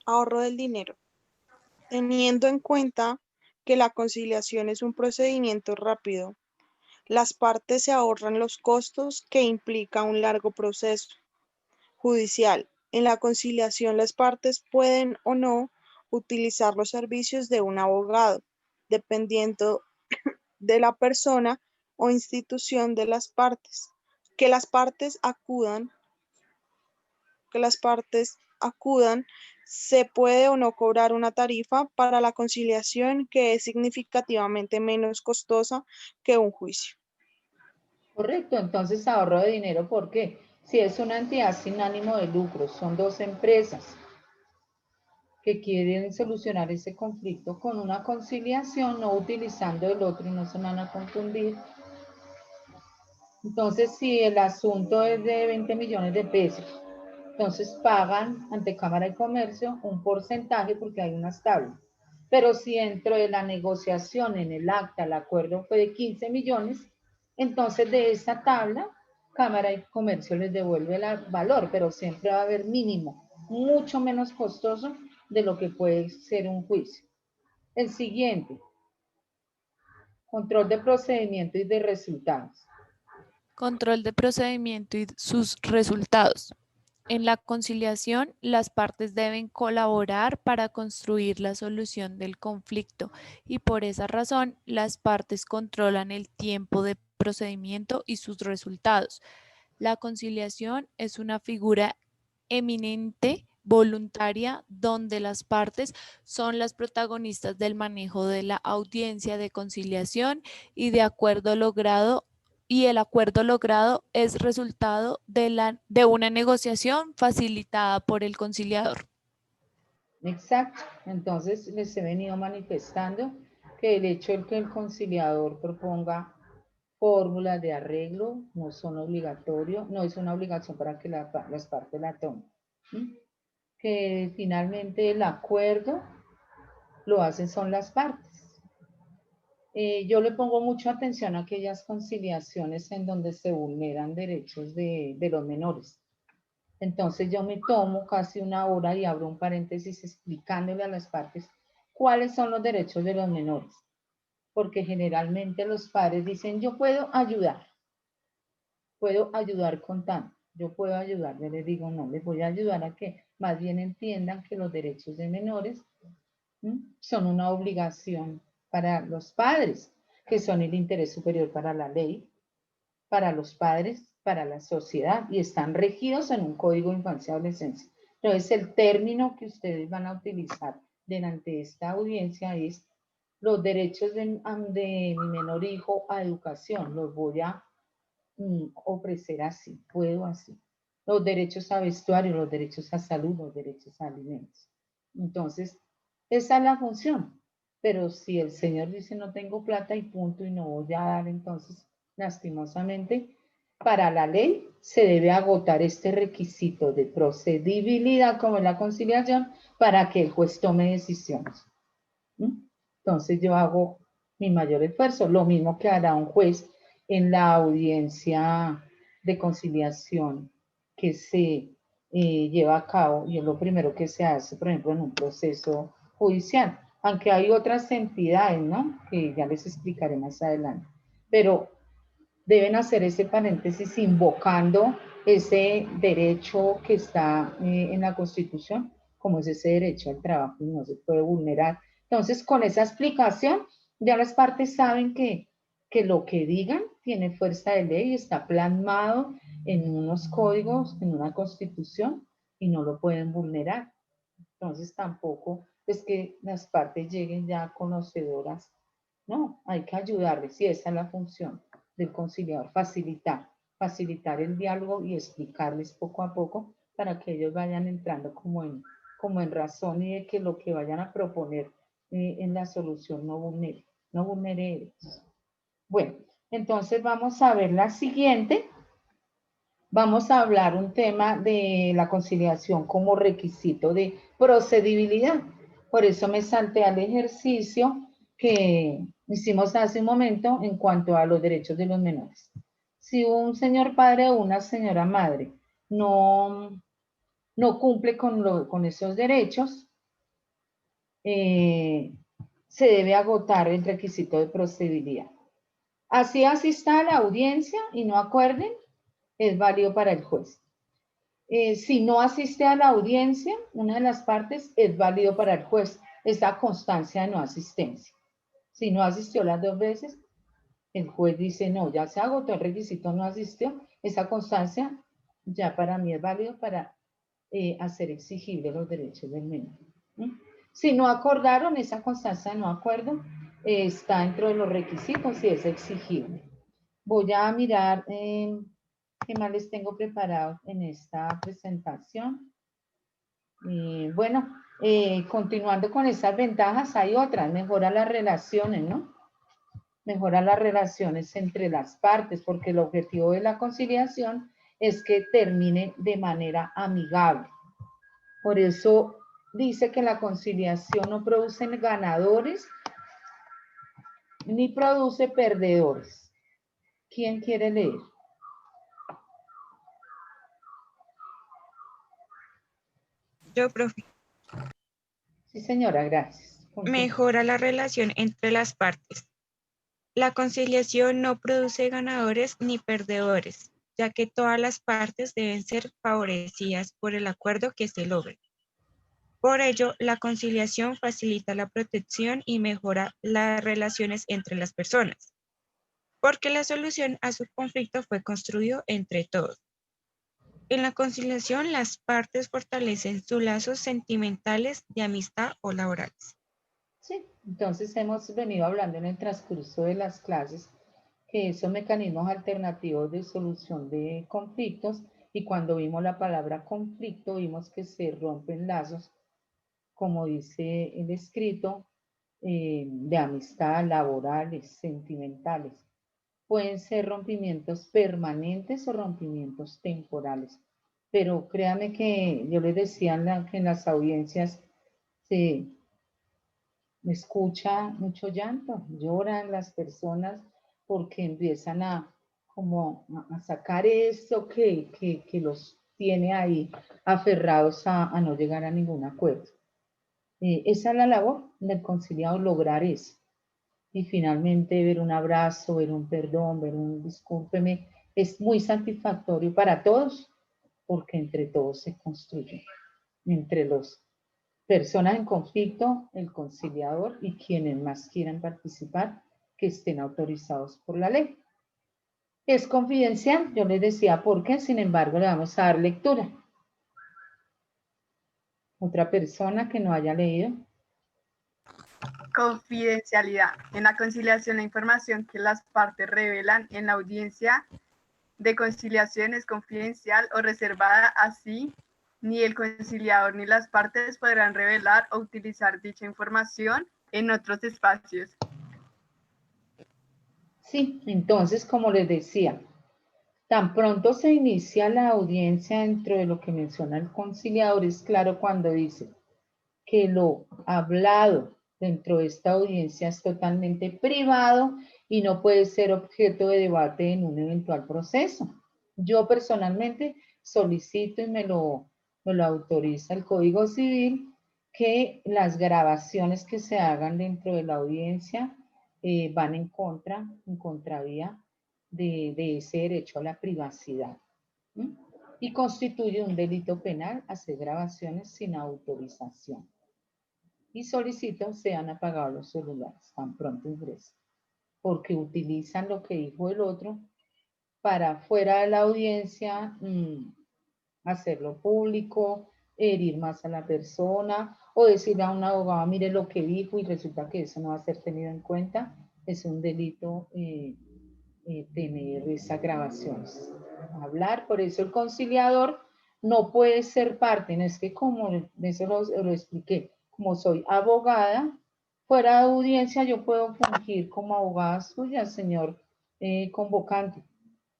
Ahorro del dinero. Teniendo en cuenta que la conciliación es un procedimiento rápido, las partes se ahorran los costos que implica un largo proceso judicial. En la conciliación, las partes pueden o no utilizar los servicios de un abogado, dependiendo de la persona o institución de las partes. Que las partes acudan, se puede o no cobrar una tarifa para la conciliación que es significativamente menos costosa que un juicio. Correcto, entonces ahorro de dinero, ¿por qué? Si es una entidad sin ánimo de lucro, son 2 empresas que quieren solucionar ese conflicto con una conciliación, no utilizando el otro y no se van a confundir. Entonces, si el asunto es de 20 millones de pesos, entonces pagan ante Cámara de Comercio un porcentaje porque hay unas tablas. Pero si dentro de la negociación, en el acta, el acuerdo fue de 15 millones, entonces de esa tabla, Cámara de Comercio les devuelve el valor, pero siempre va a haber mínimo, mucho menos costoso de lo que puede ser un juicio. El siguiente, control de procedimiento y de resultados. Control de procedimiento y sus resultados. En la conciliación, las partes deben colaborar para construir la solución del conflicto y por esa razón las partes controlan el tiempo de procedimiento y sus resultados. La conciliación es una figura eminente, voluntaria, donde las partes son las protagonistas del manejo de la audiencia de conciliación y el acuerdo logrado es resultado de una negociación facilitada por el conciliador. Exacto. Entonces les he venido manifestando que el hecho de que el conciliador proponga fórmulas de arreglo no son obligatorios, no es una obligación para que las partes la tomen. ¿Sí? Que finalmente el acuerdo lo hacen son las partes. Yo le pongo mucha atención a aquellas conciliaciones en donde se vulneran derechos de los menores. Entonces yo me tomo casi una hora y abro un paréntesis explicándole a las partes cuáles son los derechos de los menores. Porque generalmente los padres dicen, yo puedo ayudar con tanto, yo puedo ayudar. Yo les digo, no, les voy a ayudar a que más bien entiendan que los derechos de menores son una obligación para los padres, que son el interés superior para la ley, para los padres, para la sociedad, y están regidos en un código de infancia y adolescencia. Entonces, el término que ustedes van a utilizar delante de esta audiencia es los derechos de mi menor hijo a educación, los voy a ofrecer así, puedo así. Los derechos a vestuario, los derechos a salud, los derechos a alimentos. Entonces, esa es la función. Pero si el señor dice no tengo plata y punto y no voy a dar, entonces, lastimosamente, para la ley se debe agotar este requisito de procedibilidad como en la conciliación para que el juez tome decisiones. Entonces yo hago mi mayor esfuerzo, lo mismo que hará un juez en la audiencia de conciliación que se lleva a cabo y es lo primero que se hace, por ejemplo, en un proceso judicial, aunque hay otras entidades, ¿no? Que ya les explicaré más adelante, pero deben hacer ese paréntesis invocando ese derecho que está en la Constitución como es ese derecho al trabajo y no se puede vulnerar. Entonces, con esa explicación, ya las partes saben que lo que digan tiene fuerza de ley y está plasmado en unos códigos, en una constitución, y no lo pueden vulnerar. Entonces, tampoco es que las partes lleguen ya conocedoras. No, hay que ayudarles y esa es la función del conciliador, facilitar el diálogo y explicarles poco a poco para que ellos vayan entrando como en razón y de que lo que vayan a proponer en la solución no vulnere derechos. Bueno, entonces vamos a ver la siguiente. Vamos a hablar un tema de la conciliación como requisito de procedibilidad. Por eso me salté al ejercicio que hicimos hace un momento en cuanto a los derechos de los menores. Si un señor padre o una señora madre no cumple con esos derechos, se debe agotar el requisito de procedibilidad. Así asista a la audiencia y no acuerden, es válido para el juez. Si no asiste a la audiencia, una de las partes, es válido para el juez esa constancia de no asistencia. Si no asistió las 2 veces, el juez dice, no, ya se agotó el requisito, no asistió, esa constancia ya para mí es válido para hacer exigible los derechos del menor. Si no acordaron, esa constancia de no acuerdo está dentro de los requisitos y es exigible. Voy a mirar qué más les tengo preparado en esta presentación. Bueno, continuando con esas ventajas, hay otras. Mejora las relaciones, ¿no? Mejora las relaciones entre las partes, porque el objetivo de la conciliación es que termine de manera amigable. Por eso dice que la conciliación no produce ganadores ni produce perdedores. ¿Quién quiere leer? Yo, profe. Sí, señora, gracias. Mejora la relación entre las partes. La conciliación no produce ganadores ni perdedores, ya que todas las partes deben ser favorecidas por el acuerdo que se logre. Por ello, la conciliación facilita la protección y mejora las relaciones entre las personas, porque la solución a su conflicto fue construido entre todos. En la conciliación, las partes fortalecen sus lazos sentimentales de amistad o laborales. Sí, entonces hemos venido hablando en el transcurso de las clases que esos mecanismos alternativos de solución de conflictos, y cuando vimos la palabra conflicto, vimos que se rompen lazos, como dice el escrito, de amistad, laborales, sentimentales. Pueden ser rompimientos permanentes o rompimientos temporales. Pero créanme que yo les decía que en las audiencias se escucha mucho llanto, lloran las personas porque empiezan como a sacar eso que los tiene ahí aferrados a no llegar a ningún acuerdo. Esa es la labor del conciliador, lograr eso. Y finalmente ver un abrazo, ver un perdón, ver un discúlpeme, es muy satisfactorio para todos, porque entre todos se construye. Entre las personas en conflicto, el conciliador y quienes más quieran participar, que estén autorizados por la ley. Es confidencial, yo les decía por qué, sin embargo, le vamos a dar lectura. Otra persona que no haya leído. Confidencialidad. En la conciliación, la información que las partes revelan en la audiencia de conciliación es confidencial o reservada, así ni el conciliador ni las partes podrán revelar o utilizar dicha información en otros espacios. Sí, entonces, como les decía, tan pronto se inicia la audiencia dentro de lo que menciona el conciliador, es claro cuando dice que lo hablado dentro de esta audiencia es totalmente privado y no puede ser objeto de debate en un eventual proceso. Yo personalmente solicito y me lo autoriza el Código Civil que las grabaciones que se hagan dentro de la audiencia van en contravía de ese derecho a la privacidad. y constituye un delito penal hacer grabaciones sin autorización. Y solicito sean apagados los celulares tan pronto ingresen, porque utilizan lo que dijo el otro para fuera de la audiencia hacerlo público, herir más a la persona o decirle a un abogado, mire lo que dijo y resulta que eso no va a ser tenido en cuenta. Es un delito tener esas grabaciones. Hablar, por eso el conciliador no puede ser parte, no es que como eso lo expliqué, como soy abogada, fuera de audiencia yo puedo fungir como abogada suya, señor convocante.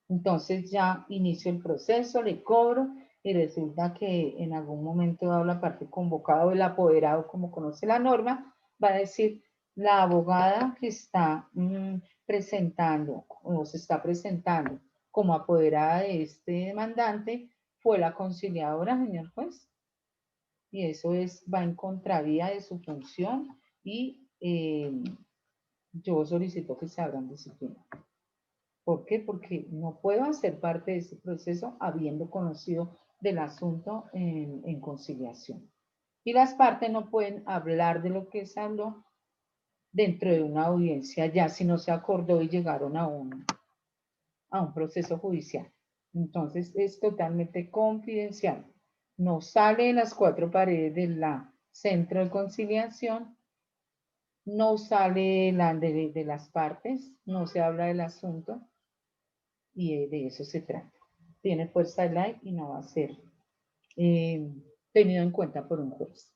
Entonces ya inicio el proceso, le cobro y resulta que en algún momento dado la parte convocada o el apoderado, como conoce la norma, va a decir la abogada que está presentando o se está presentando como apoderada de este demandante fue la conciliadora, señor juez. Y eso va en contravía de su función y yo solicito que se abran disciplina. ¿Por qué? Porque no puedo hacer parte de ese proceso habiendo conocido del asunto en conciliación. Y las partes no pueden hablar de lo que se habló dentro de una audiencia ya si no se acordó y llegaron a un proceso judicial. Entonces es totalmente confidencial. No sale de las 4 paredes del centro de conciliación, no sale de las partes, no se habla del asunto. Y de eso se trata. Tiene fuerza de ley y no va a ser tenido en cuenta por un juez.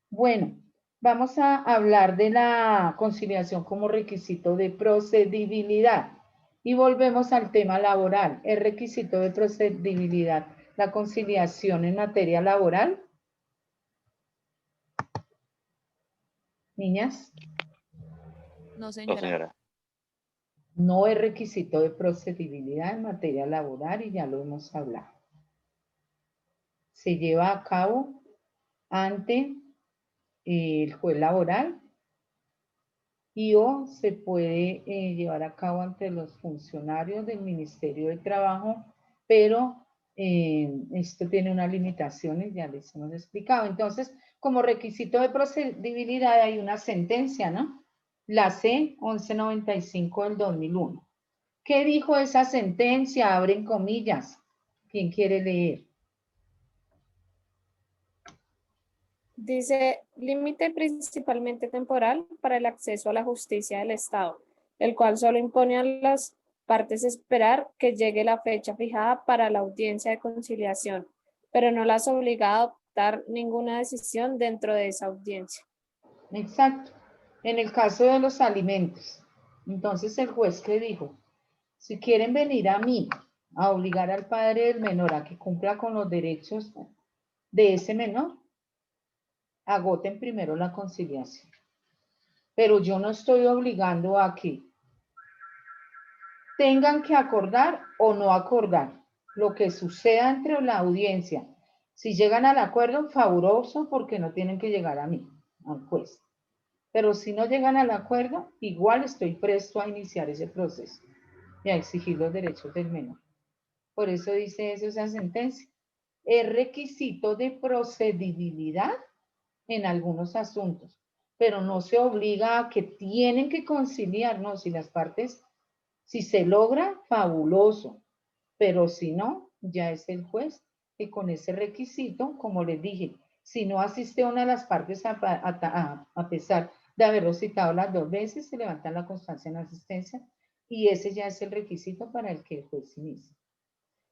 Bueno, vamos a hablar de la conciliación como requisito de procedibilidad. Y volvemos al tema laboral. ¿Es requisito de procedibilidad la conciliación en materia laboral? Niñas. No, señora. No, señora. No es requisito de procedibilidad en materia laboral y ya lo hemos hablado. Se lleva a cabo ante el juez laboral y o se puede llevar a cabo ante los funcionarios del Ministerio de Trabajo, pero esto tiene unas limitaciones, ya les hemos explicado. Entonces, como requisito de procedibilidad hay una sentencia, ¿no? La C-1195 del 2001. ¿Qué dijo esa sentencia? Abren comillas. ¿Quién quiere leer? Dice, límite principalmente temporal para el acceso a la justicia del Estado, el cual solo impone a las partes esperar que llegue la fecha fijada para la audiencia de conciliación, pero no las obliga a adoptar ninguna decisión dentro de esa audiencia. Exacto. En el caso de los alimentos, entonces el juez que dijo, si quieren venir a mí a obligar al padre del menor a que cumpla con los derechos de ese menor, agoten primero la conciliación. Pero yo no estoy obligando a que tengan que acordar o no acordar lo que suceda entre la audiencia. Si llegan al acuerdo, fabuloso, porque no tienen que llegar a mí, al juez. Pero si no llegan al acuerdo, igual estoy presto a iniciar ese proceso y a exigir los derechos del menor. Por eso dice eso esa sentencia. Es requisito de procedibilidad en algunos asuntos, pero no se obliga a que tienen que conciliar, no, si las partes, si se logra, fabuloso, pero si no, ya es el juez que con ese requisito, como les dije, si no asiste una de las partes a pesar de haberlo citado las 2 veces, se levanta la constancia en asistencia y ese ya es el requisito para el que el juez inicie.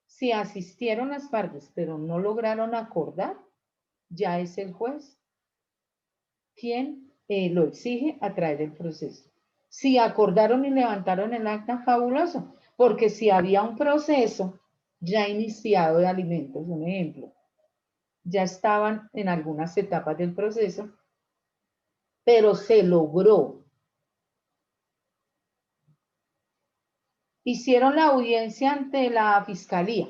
Si asistieron las partes, pero no lograron acordar, ya es el juez quien lo exige a través del proceso. Si acordaron y levantaron el acta, fabuloso, porque si había un proceso ya iniciado de alimentos, un ejemplo, ya estaban en algunas etapas del proceso, pero se logró. Hicieron la audiencia ante la fiscalía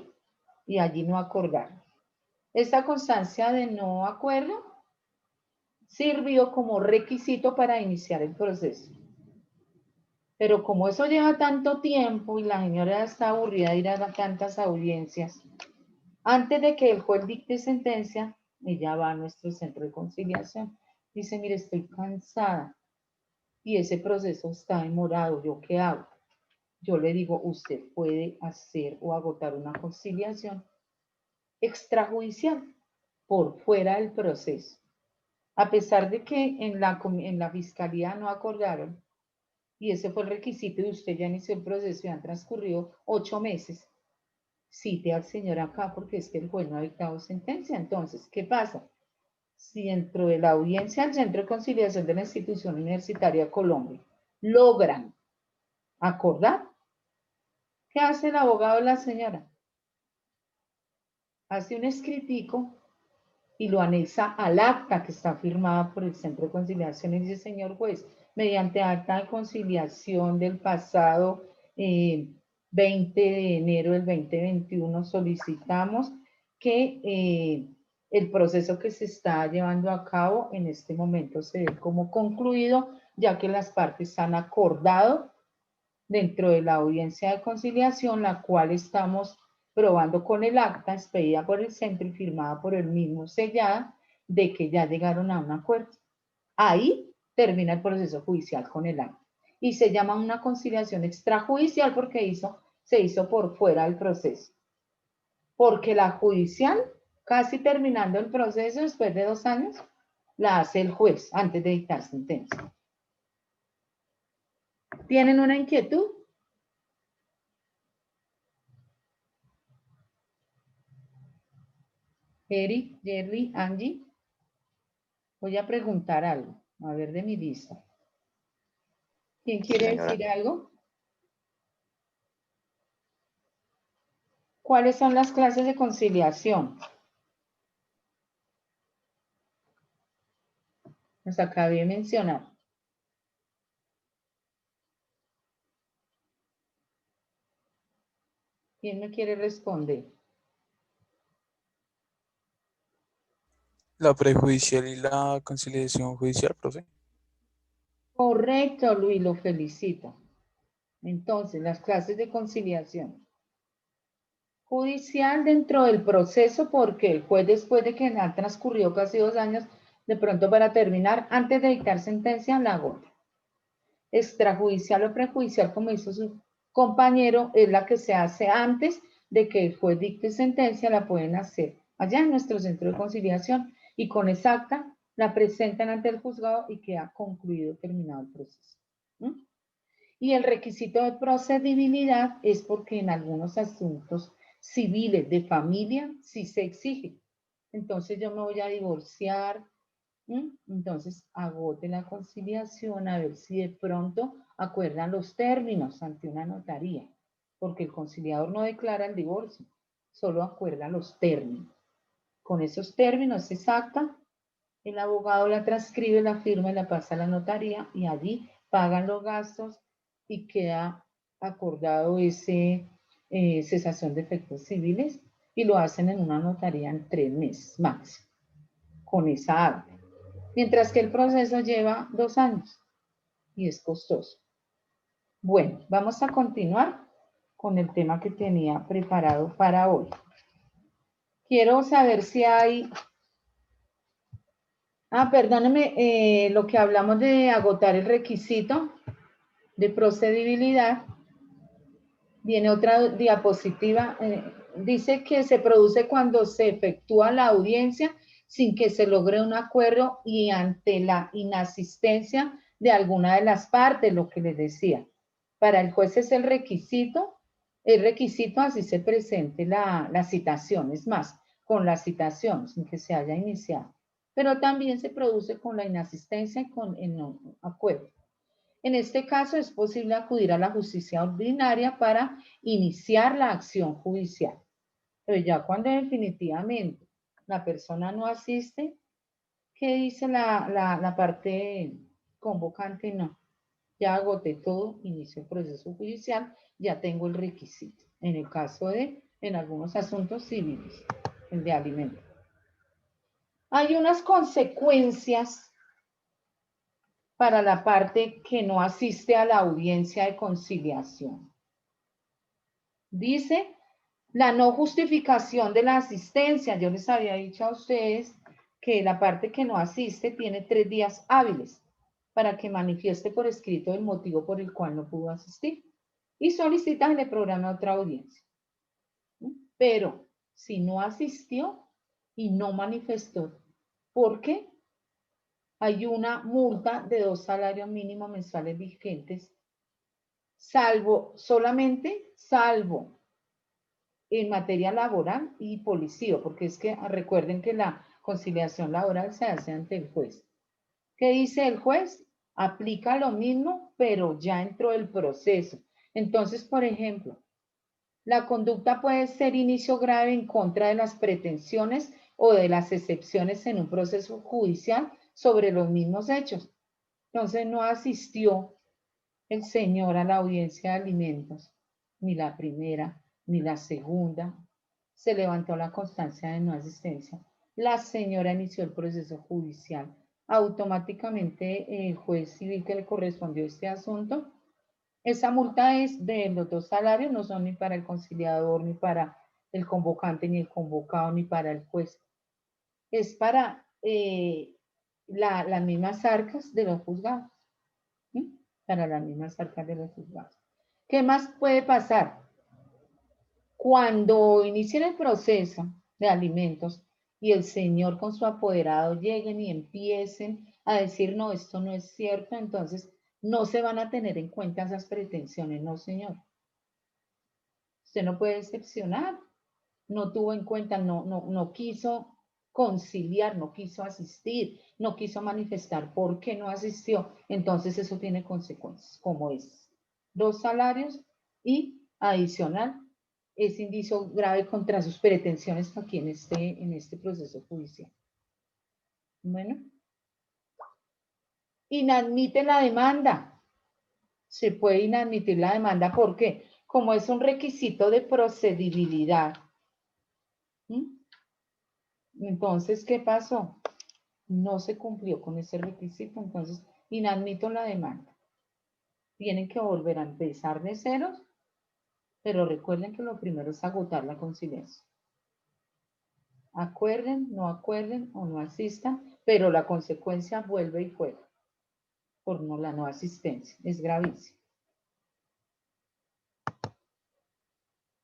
y allí no acordaron. Esta constancia de no acuerdo sirvió como requisito para iniciar el proceso. Pero como eso lleva tanto tiempo y la señora está aburrida de ir a tantas audiencias, Antes de que el juez dicte sentencia, ella va a nuestro centro de conciliación. Dice, mire, estoy cansada y ese proceso está demorado, ¿yo qué hago? Yo le digo, usted puede hacer o agotar una conciliación extrajudicial por fuera del proceso. A pesar de que en la fiscalía no acordaron, y ese fue el requisito y usted ya inició el proceso y han transcurrido 8 meses, cite al señor acá porque es que el juez no ha dictado sentencia. Entonces, ¿qué pasa? Si dentro de la audiencia del Centro de Conciliación de la Institución Universitaria Colombia logran acordar, ¿qué hace el abogado de la señora? Hace un escritico y lo anexa al acta que está firmada por el Centro de Conciliación y dice, señor juez, mediante acta de conciliación del pasado 20 de enero del 2021 solicitamos que el proceso que se está llevando a cabo en este momento se dé como concluido, ya que las partes han acordado dentro de la audiencia de conciliación, la cual estamos probando con el acta expedida por el centro y firmada por el mismo, sellada, de que ya llegaron a un acuerdo. Ahí termina el proceso judicial con el acta. Y se llama una conciliación extrajudicial porque se hizo por fuera del proceso. Porque la judicial, casi terminando el proceso después de 2 años, la hace el juez antes de dictar sentencia. ¿Tienen una inquietud? Eric, Jerry, Angie. Voy a preguntar algo. A ver de mi lista. ¿Quién quiere decir algo? ¿Cuáles son las clases de conciliación? Las acabé de mencionar. ¿Quién me quiere responder? La prejudicial y la conciliación judicial, profe. Correcto, Luis, lo felicito. Entonces, las clases de conciliación. Judicial dentro del proceso, porque el juez, después de que han transcurrido casi 2 años, de pronto para terminar, antes de dictar sentencia, la agota. Extrajudicial o prejudicial, como hizo su compañero, es la que se hace antes de que el juez dicte sentencia, la pueden hacer allá en nuestro centro de conciliación y con esa acta la presentan ante el juzgado y queda concluido, terminado el proceso. Y el requisito de procedibilidad es porque en algunos asuntos civiles de familia sí se exige. Entonces yo me voy a divorciar, entonces agote la conciliación a ver si de pronto acuerdan los términos ante una notaría, porque el conciliador no declara el divorcio, solo acuerda los términos. Con esos términos se saca, el abogado la transcribe, la firma y la pasa a la notaría y allí pagan los gastos y queda acordado ese cesación de efectos civiles y lo hacen en una notaría en 3 meses máximo, con esa acta. Mientras que el proceso lleva 2 años y es costoso. Bueno, vamos a continuar con el tema que tenía preparado para hoy. Quiero saber si hay... perdóneme, lo que hablamos de agotar el requisito de procedibilidad. Viene otra diapositiva. Dice que se produce cuando se efectúa la audiencia sin que se logre un acuerdo y ante la inasistencia de alguna de las partes, lo que les decía. Para el juez es el requisito así se presente la citación, es más, con la citación, sin que se haya iniciado. Pero también se produce con la inasistencia y con el no acuerdo. En este caso es posible acudir a la justicia ordinaria para iniciar la acción judicial. Pero ya cuando definitivamente la persona no asiste, ¿qué dice la parte convocante? No, ya agoté todo, inicio el proceso judicial, ya tengo el requisito. En el caso de, en algunos asuntos civiles, el de alimentos. Hay unas consecuencias para la parte que no asiste a la audiencia de conciliación. Dice, La no justificación de la asistencia. Yo les había dicho a ustedes que la parte que no asiste tiene 3 días hábiles para que manifieste por escrito el motivo por el cual no pudo asistir. Y solicita que le programe otra audiencia. Pero si no asistió y no manifestó, ¿por qué? Hay una multa de 2 salarios mínimos mensuales vigentes, salvo en materia laboral y policía, porque es que recuerden que la conciliación laboral se hace ante el juez. ¿Qué dice el juez? Aplica lo mismo, pero ya entró el proceso. Entonces, por ejemplo, la conducta puede ser inicio grave en contra de las pretensiones o de las excepciones en un proceso judicial sobre los mismos hechos. Entonces, no asistió el señor a la audiencia de alimentos, ni la primera, ni la segunda. Se levantó la constancia de no asistencia. La señora inició el proceso judicial. Automáticamente el juez civil que le correspondió este asunto, esa multa es de los 2 salarios, no son ni para el conciliador, ni para el convocante, ni el convocado, ni para el juez. Es para las mismas arcas de los juzgados. ¿Sí? Para las mismas arcas de los juzgados. ¿Qué más puede pasar? Cuando inicien el proceso de alimentos y el señor con su apoderado lleguen y empiecen a decir, no, esto no es cierto, entonces no se van a tener en cuenta esas pretensiones, no, señor. Usted no puede excepcionar, no tuvo en cuenta, no quiso conciliar, no quiso asistir, no quiso manifestar por qué no asistió, entonces eso tiene consecuencias, como es 2 salarios y adicional es indicio grave contra sus pretensiones aquí en este proceso judicial. Bueno, inadmite la demanda. Se puede inadmitir la demanda, ¿por qué? Como es un requisito de procedibilidad. Entonces, ¿qué pasó? No se cumplió con ese requisito, entonces inadmito la demanda. Tienen que volver a empezar de ceros, pero recuerden que lo primero es agotar la conciliación. Acuerden, no acuerden o no asistan, pero la consecuencia vuelve y juega por la no asistencia. Es gravísimo.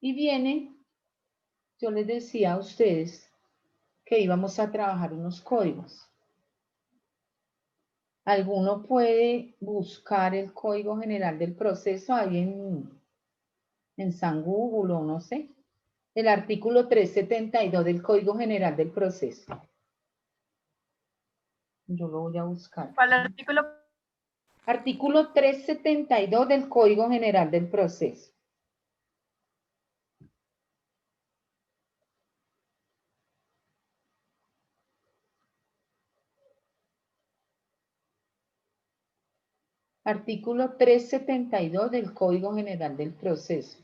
Y viene, yo les decía a ustedes que íbamos a trabajar unos códigos. Alguno puede buscar el Código General del Proceso ahí en San Google o no sé. El artículo 372 del Código General del Proceso. Yo lo voy a buscar. ¿Cuál artículo? Artículo 372 del Código General del Proceso. Artículo 372 del Código General del Proceso.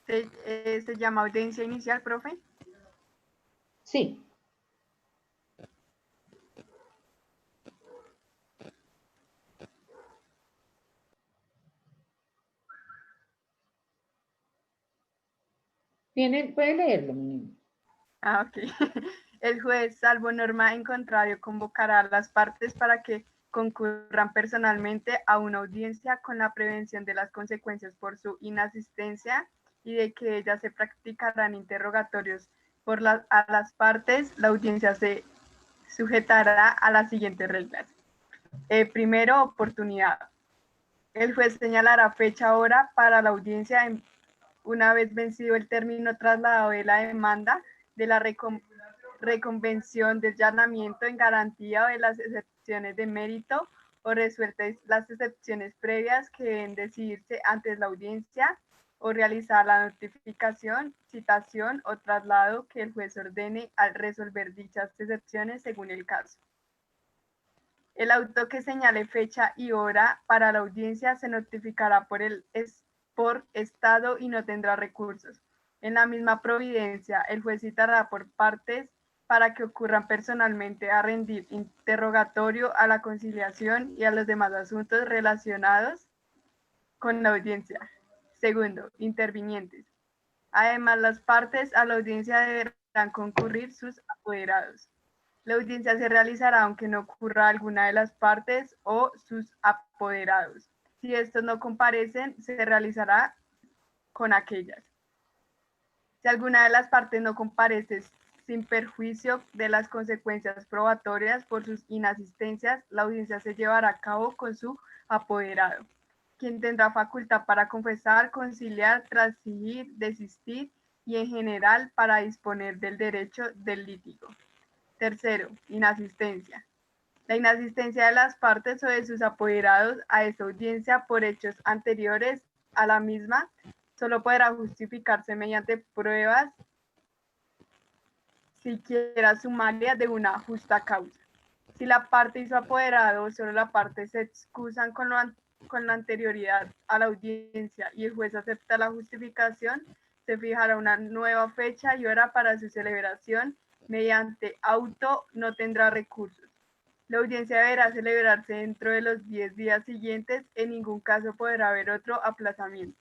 ¿Se llama audiencia inicial, profe? Sí. Puede leerlo, mi niño. Ah, ok. El juez, salvo norma en contrario, convocará a las partes para que concurran personalmente a una audiencia con la prevención de las consecuencias por su inasistencia y de que ellas se practicarán interrogatorios a las partes. La audiencia se sujetará a las siguientes reglas. Primero, oportunidad. El juez señalará fecha, hora para la audiencia una vez vencido el término trasladado de la demanda de la reconvención del allanamiento en garantía de las excepciones de mérito o resueltas las excepciones previas que deben decidirse antes de la audiencia o realizar la notificación, citación o traslado que el juez ordene al resolver dichas excepciones según el caso. El auto que señale fecha y hora para la audiencia se notificará por estado y no tendrá recursos. En la misma providencia, el juez citará por partes para que ocurran personalmente a rendir interrogatorio a la conciliación y a los demás asuntos relacionados con la audiencia. Segundo, intervinientes. Además, las partes a la audiencia deberán concurrir sus apoderados. La audiencia se realizará aunque no ocurra alguna de las partes o sus apoderados. Si estos no comparecen, se realizará con aquellas. Si alguna de las partes no comparece sin perjuicio de las consecuencias probatorias por sus inasistencias, la audiencia se llevará a cabo con su apoderado, quien tendrá facultad para confesar, conciliar, transigir, desistir y en general para disponer del derecho del litigio. Tercero, inasistencia. La inasistencia de las partes o de sus apoderados a esta audiencia por hechos anteriores a la misma solo podrá justificarse mediante pruebas siquiera sumarias de una justa causa. Si la parte y su apoderado o solo la parte se excusan con la anterioridad a la audiencia y el juez acepta la justificación, se fijará una nueva fecha y hora para su celebración mediante auto, no tendrá recursos. La audiencia deberá celebrarse dentro de los 10 días siguientes, en ningún caso podrá haber otro aplazamiento.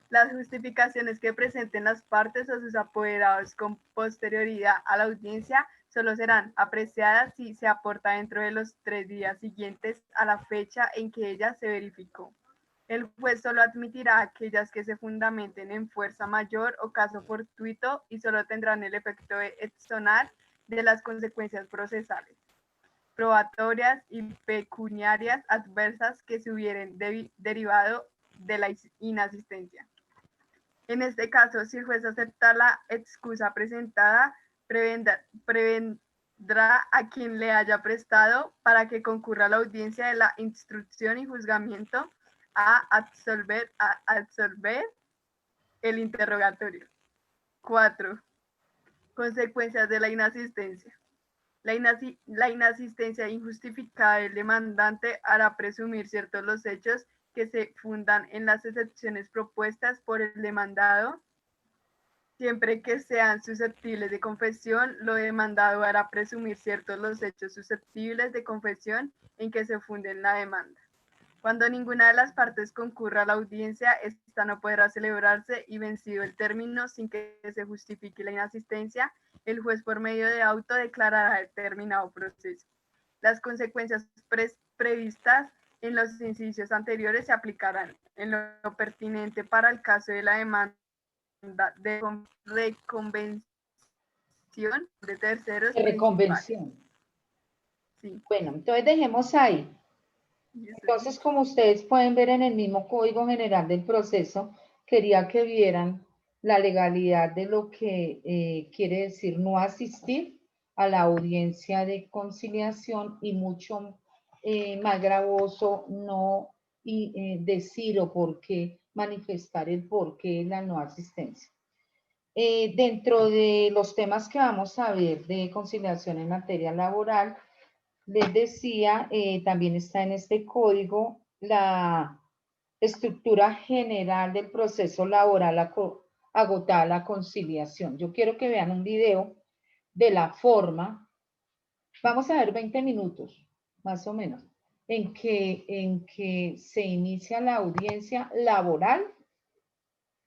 Las justificaciones que presenten las partes o sus apoderados con posterioridad a la audiencia solo serán apreciadas si se aporta dentro de los 3 días siguientes a la fecha en que ella se verificó. El juez solo admitirá aquellas que se fundamenten en fuerza mayor o caso fortuito y solo tendrán el efecto de exonerar de las consecuencias procesales, probatorias y pecuniarias adversas que se hubieren derivado de la inasistencia. En este caso, si el juez acepta la excusa presentada, prevendrá a quien le haya prestado para que concurra a la audiencia de la instrucción y juzgamiento a absolver el interrogatorio. 4. Consecuencias de la inasistencia. La inasistencia injustificada del demandante hará presumir ciertos los hechos que se fundan en las excepciones propuestas por el demandado. Siempre que sean susceptibles de confesión, lo demandado hará presumir ciertos los hechos susceptibles de confesión en que se funde la demanda. Cuando ninguna de las partes concurra a la audiencia, esta no podrá celebrarse y vencido el término sin que se justifique la inasistencia, el juez por medio de auto declarará determinado proceso. Las consecuencias previstas en los incisos anteriores se aplicarán en lo pertinente para el caso de la demanda de reconvención de terceros. De reconvención. Sí. Bueno, entonces dejemos ahí. Entonces, como ustedes pueden ver en el mismo Código General del Proceso, quería que vieran la legalidad de lo que quiere decir no asistir a la audiencia de conciliación y mucho más gravoso no decir o por qué manifestar el porqué de la no asistencia. Dentro de los temas que vamos a ver de conciliación en materia laboral, les decía, también está en este código la estructura general del proceso laboral agotada la conciliación. Yo quiero que vean un video de la forma, vamos a ver 20 minutos, más o menos, en que se inicia la audiencia laboral.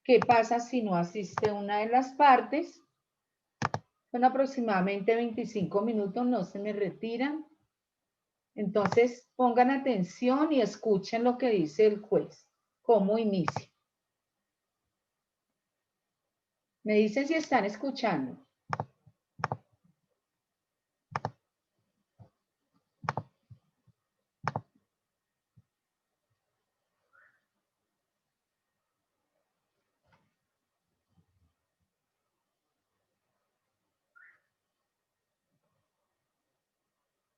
¿Qué pasa si no asiste una de las partes? Son aproximadamente 25 minutos, no se me retiran. Entonces, pongan atención y escuchen lo que dice el juez, cómo inicia. Me dicen si están escuchando.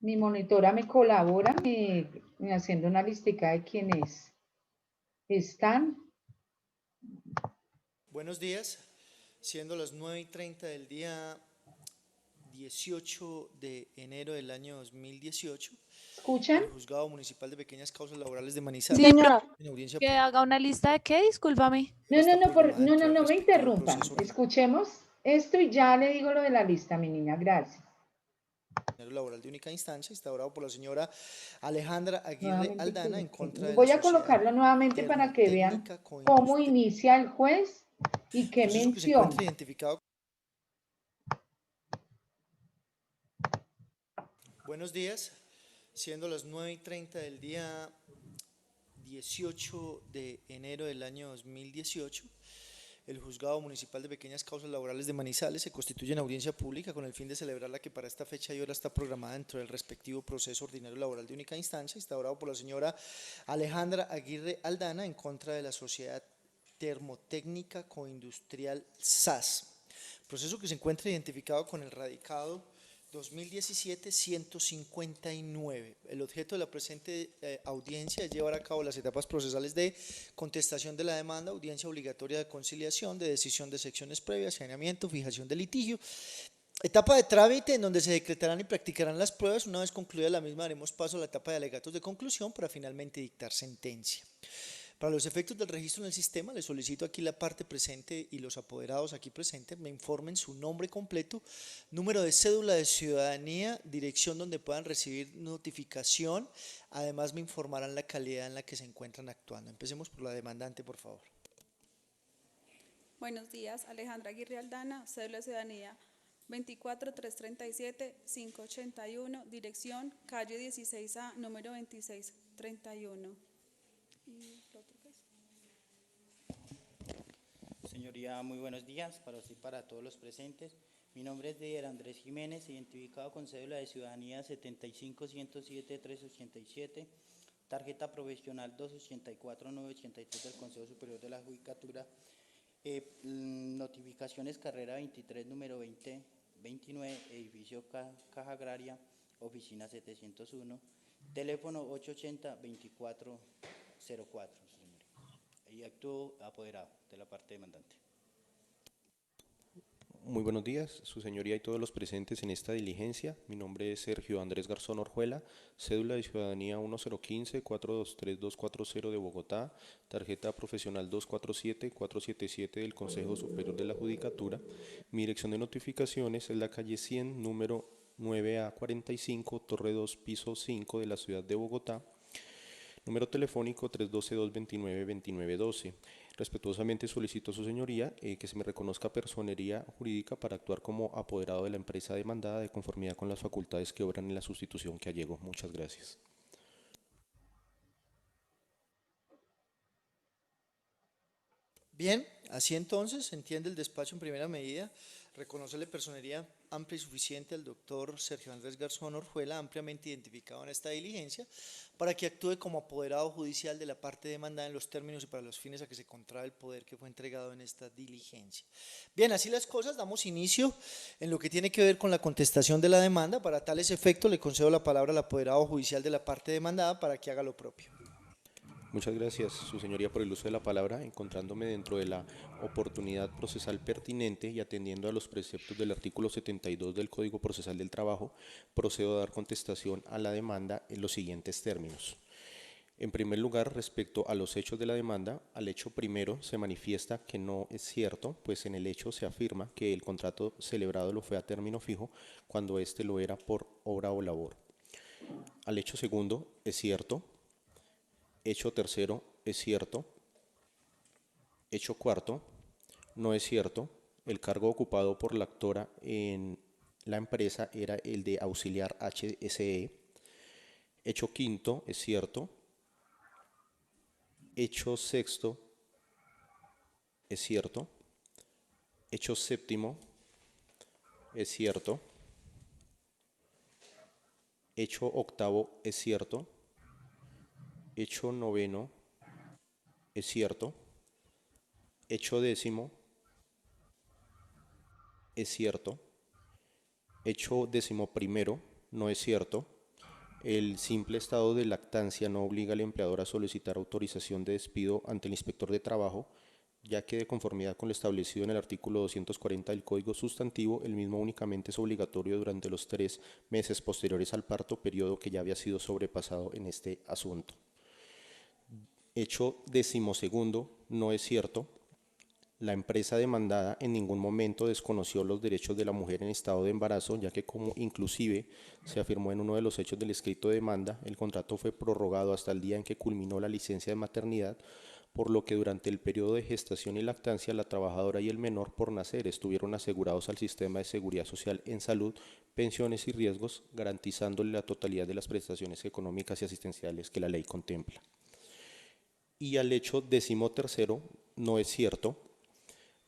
Mi monitora me colabora haciendo una listica de quienes están. Buenos días, siendo las 9:30 del día 18 de enero del año 2018. ¿Escuchan? El Juzgado Municipal de Pequeñas Causas Laborales de Manizales. Sí, Señora. En audiencia que haga una lista de qué, discúlpame. No me interrumpan. Escuchemos Esto y ya le digo lo de la lista, mi niña, gracias. Laboral de única instancia, instaurado por la señora Alejandra Aguirre Nuevamente Aldana en que- contra de Voy la a colocarlo nuevamente para que vean Termotécnica cómo inicia el juez y qué proceso que se menciona. encuentra identificado. Buenos días, siendo las 9:30 del día 18 de enero del año 2018, el Juzgado Municipal de Pequeñas Causas Laborales de Manizales se constituye en audiencia pública con el fin de celebrar la que para esta fecha y hora está programada dentro del respectivo proceso ordinario laboral de única instancia, instaurado por la señora Alejandra Aguirre Aldana en contra de la Sociedad Termotécnica Coindustrial SAS. Proceso que se encuentra identificado con el radicado 2017-159. El objeto de la presente audiencia es llevar a cabo las etapas procesales de contestación de la demanda, audiencia obligatoria de conciliación, de decisión de secciones previas, saneamiento, fijación de litigio, etapa de trámite en donde se decretarán y practicarán las pruebas. Una vez concluida la misma daremos paso a la etapa de alegatos de conclusión para finalmente dictar sentencia. Para los efectos del registro en el sistema, les solicito aquí la parte presente y los apoderados aquí presentes me informen su nombre completo, número de cédula de ciudadanía, dirección donde puedan recibir notificación. Además me informarán la calidad en la que se encuentran actuando. Empecemos por la demandante, por favor. Buenos días, Alejandra Aguirre Aldana, cédula de ciudadanía 24335-581, dirección calle 16A, número 2631. Señoría, muy buenos días para usted y para todos los presentes. Mi nombre es Didier Andrés Jiménez, identificado con cédula de ciudadanía 75-107-387, tarjeta profesional 284-983 del Consejo Superior de la Judicatura, notificaciones carrera 23, número 2029, edificio Caja Agraria, oficina 701, teléfono 880-2404. Y actúo apoderado de la parte demandante. Muy buenos días, su señoría y todos los presentes en esta diligencia. Mi nombre es Sergio Andrés Garzón Orjuela, cédula de ciudadanía 1015-423-240 de Bogotá, tarjeta profesional 247-477 del Consejo Superior de la Judicatura. Mi dirección de notificaciones es la calle 100, número 9A45, Torre 2, piso 5 de la ciudad de Bogotá. Número telefónico 312-229-2912. Respetuosamente solicito a su señoría que se me reconozca personería jurídica para actuar como apoderado de la empresa demandada de conformidad con las facultades que obran en la sustitución que allego. Muchas gracias. Bien, así entonces se entiende el despacho en primera medida. Reconocerle personería amplia y suficiente al doctor Sergio Andrés Garzón Orjuela, ampliamente identificado en esta diligencia, para que actúe como apoderado judicial de la parte demandada en los términos y para los fines a que se contrae el poder que fue entregado en esta diligencia. Bien, así las cosas, damos inicio en lo que tiene que ver con la contestación de la demanda. Para tales efectos le concedo la palabra al apoderado judicial de la parte demandada para que haga lo propio. Muchas gracias, su señoría, por el uso de la palabra. Encontrándome dentro de la oportunidad procesal pertinente y atendiendo a los preceptos del artículo 72 del Código Procesal del Trabajo, procedo a dar contestación a la demanda en los siguientes términos. En primer lugar, respecto a los hechos de la demanda, al hecho primero se manifiesta que no es cierto, pues en el hecho se afirma que el contrato celebrado lo fue a término fijo cuando éste lo era por obra o labor. Al hecho segundo, es cierto. Hecho tercero, es cierto. Hecho cuarto, no es cierto. El cargo ocupado por la actora en la empresa era el de auxiliar HSE. Hecho quinto, es cierto. Hecho sexto, es cierto. Hecho séptimo, es cierto. Hecho octavo, es cierto. Hecho noveno, es cierto. Hecho décimo, es cierto. Hecho décimo primero, no es cierto. El simple estado de lactancia no obliga al empleador a solicitar autorización de despido ante el inspector de trabajo, ya que de conformidad con lo establecido en el artículo 240 del Código Sustantivo, el mismo únicamente es obligatorio durante los 3 meses posteriores al parto, periodo que ya había sido sobrepasado en este asunto. Hecho decimosegundo, no es cierto. La empresa demandada en ningún momento desconoció los derechos de la mujer en estado de embarazo, ya que como inclusive se afirmó en uno de los hechos del escrito de demanda, el contrato fue prorrogado hasta el día en que culminó la licencia de maternidad, por lo que durante el periodo de gestación y lactancia la trabajadora y el menor por nacer estuvieron asegurados al sistema de seguridad social en salud, pensiones y riesgos, garantizándole la totalidad de las prestaciones económicas y asistenciales que la ley contempla. Y al hecho 13º, no es cierto.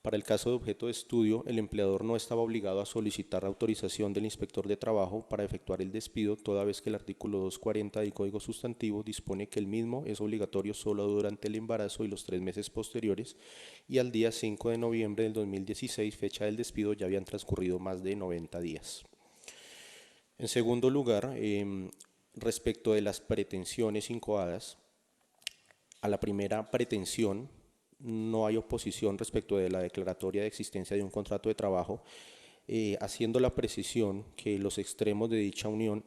Para el caso de objeto de estudio, el empleador no estaba obligado a solicitar autorización del inspector de trabajo para efectuar el despido, toda vez que el artículo 240 del Código Sustantivo dispone que el mismo es obligatorio solo durante el embarazo y los 3 meses posteriores, y al día 5 de noviembre del 2016, fecha del despido, ya habían transcurrido más de 90 días. En segundo lugar, respecto de las pretensiones incoadas, a la primera pretensión, no hay oposición respecto de la declaratoria de existencia de un contrato de trabajo, haciendo la precisión que los extremos de dicha unión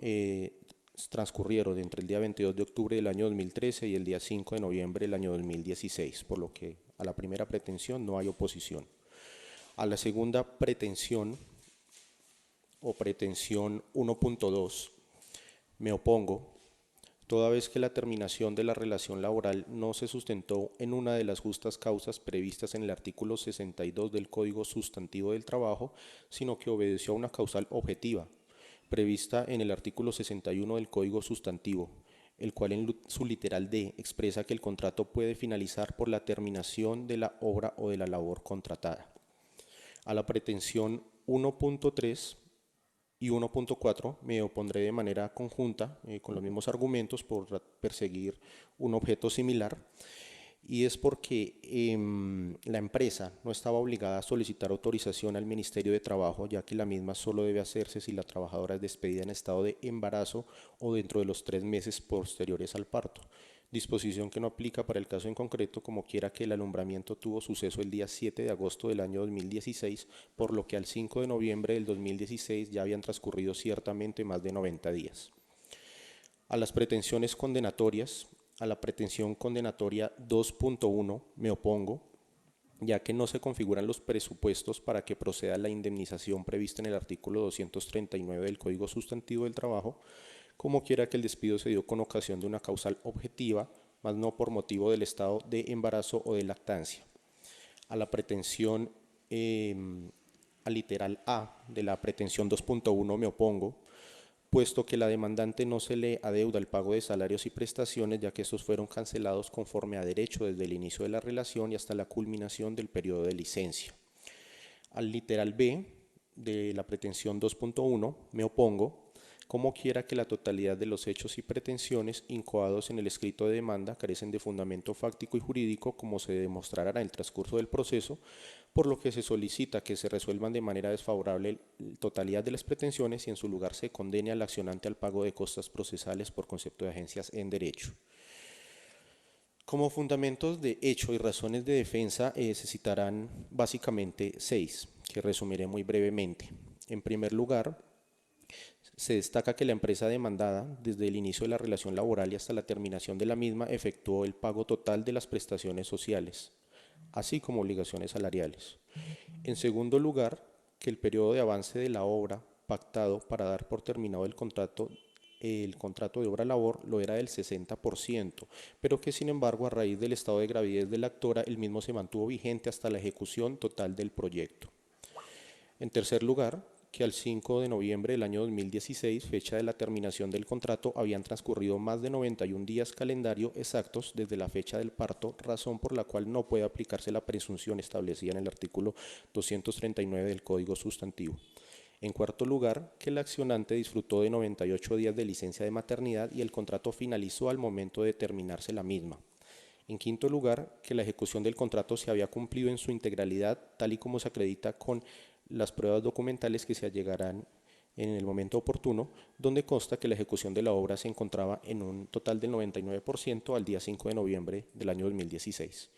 transcurrieron entre el día 22 de octubre del año 2013 y el día 5 de noviembre del año 2016, por lo que a la primera pretensión no hay oposición. A la segunda pretensión o pretensión 1.2 me opongo, toda vez que la terminación de la relación laboral no se sustentó en una de las justas causas previstas en el artículo 62 del Código Sustantivo del Trabajo, sino que obedeció a una causal objetiva, prevista en el artículo 61 del Código Sustantivo, el cual en su literal D expresa que el contrato puede finalizar por la terminación de la obra o de la labor contratada. A la pretensión 1.3 y 1.4 me opondré de manera conjunta con los mismos argumentos por perseguir un objeto similar, y es porque la empresa no estaba obligada a solicitar autorización al Ministerio de Trabajo, ya que la misma solo debe hacerse si la trabajadora es despedida en estado de embarazo o dentro de los 3 meses posteriores al parto. Disposición que no aplica para el caso en concreto, como quiera que el alumbramiento tuvo suceso el día 7 de agosto del año 2016, por lo que al 5 de noviembre del 2016 ya habían transcurrido ciertamente más de 90 días. A las pretensiones condenatorias, a la pretensión condenatoria 2.1 me opongo, ya que no se configuran los presupuestos para que proceda la indemnización prevista en el artículo 239 del Código Sustantivo del Trabajo, como quiera que el despido se dio con ocasión de una causal objetiva, mas no por motivo del estado de embarazo o de lactancia. A la pretensión, al literal A de la pretensión 2.1 me opongo, puesto que la demandante no se le adeuda el pago de salarios y prestaciones, ya que estos fueron cancelados conforme a derecho desde el inicio de la relación y hasta la culminación del periodo de licencia. Al literal B de la pretensión 2.1 me opongo, como quiera que la totalidad de los hechos y pretensiones incoados en el escrito de demanda carecen de fundamento fáctico y jurídico, como se demostrará en el transcurso del proceso, por lo que se solicita que se resuelvan de manera desfavorable la totalidad de las pretensiones y en su lugar se condene al accionante al pago de costas procesales por concepto de agencias en derecho. Como fundamentos de hecho y razones de defensa se citarán básicamente 6, que resumiré muy brevemente. En primer lugar, se destaca que la empresa demandada, desde el inicio de la relación laboral y hasta la terminación de la misma, efectuó el pago total de las prestaciones sociales, así como obligaciones salariales. En segundo lugar, que el periodo de avance de la obra pactado para dar por terminado el contrato de obra-labor lo era del 60%, pero que sin embargo a raíz del estado de gravidez de la actora, el mismo se mantuvo vigente hasta la ejecución total del proyecto. En tercer lugar, que al 5 de noviembre del año 2016, fecha de la terminación del contrato, habían transcurrido más de 91 días calendario exactos desde la fecha del parto, razón por la cual no puede aplicarse la presunción establecida en el artículo 239 del Código Sustantivo. En cuarto lugar, que el accionante disfrutó de 98 días de licencia de maternidad y el contrato finalizó al momento de terminarse la misma. En quinto lugar, que la ejecución del contrato se había cumplido en su integralidad, tal y como se acredita con las pruebas documentales que se allegarán en el momento oportuno, donde consta que la ejecución de la obra se encontraba en un total del 99% al día 5 de noviembre del año 2016.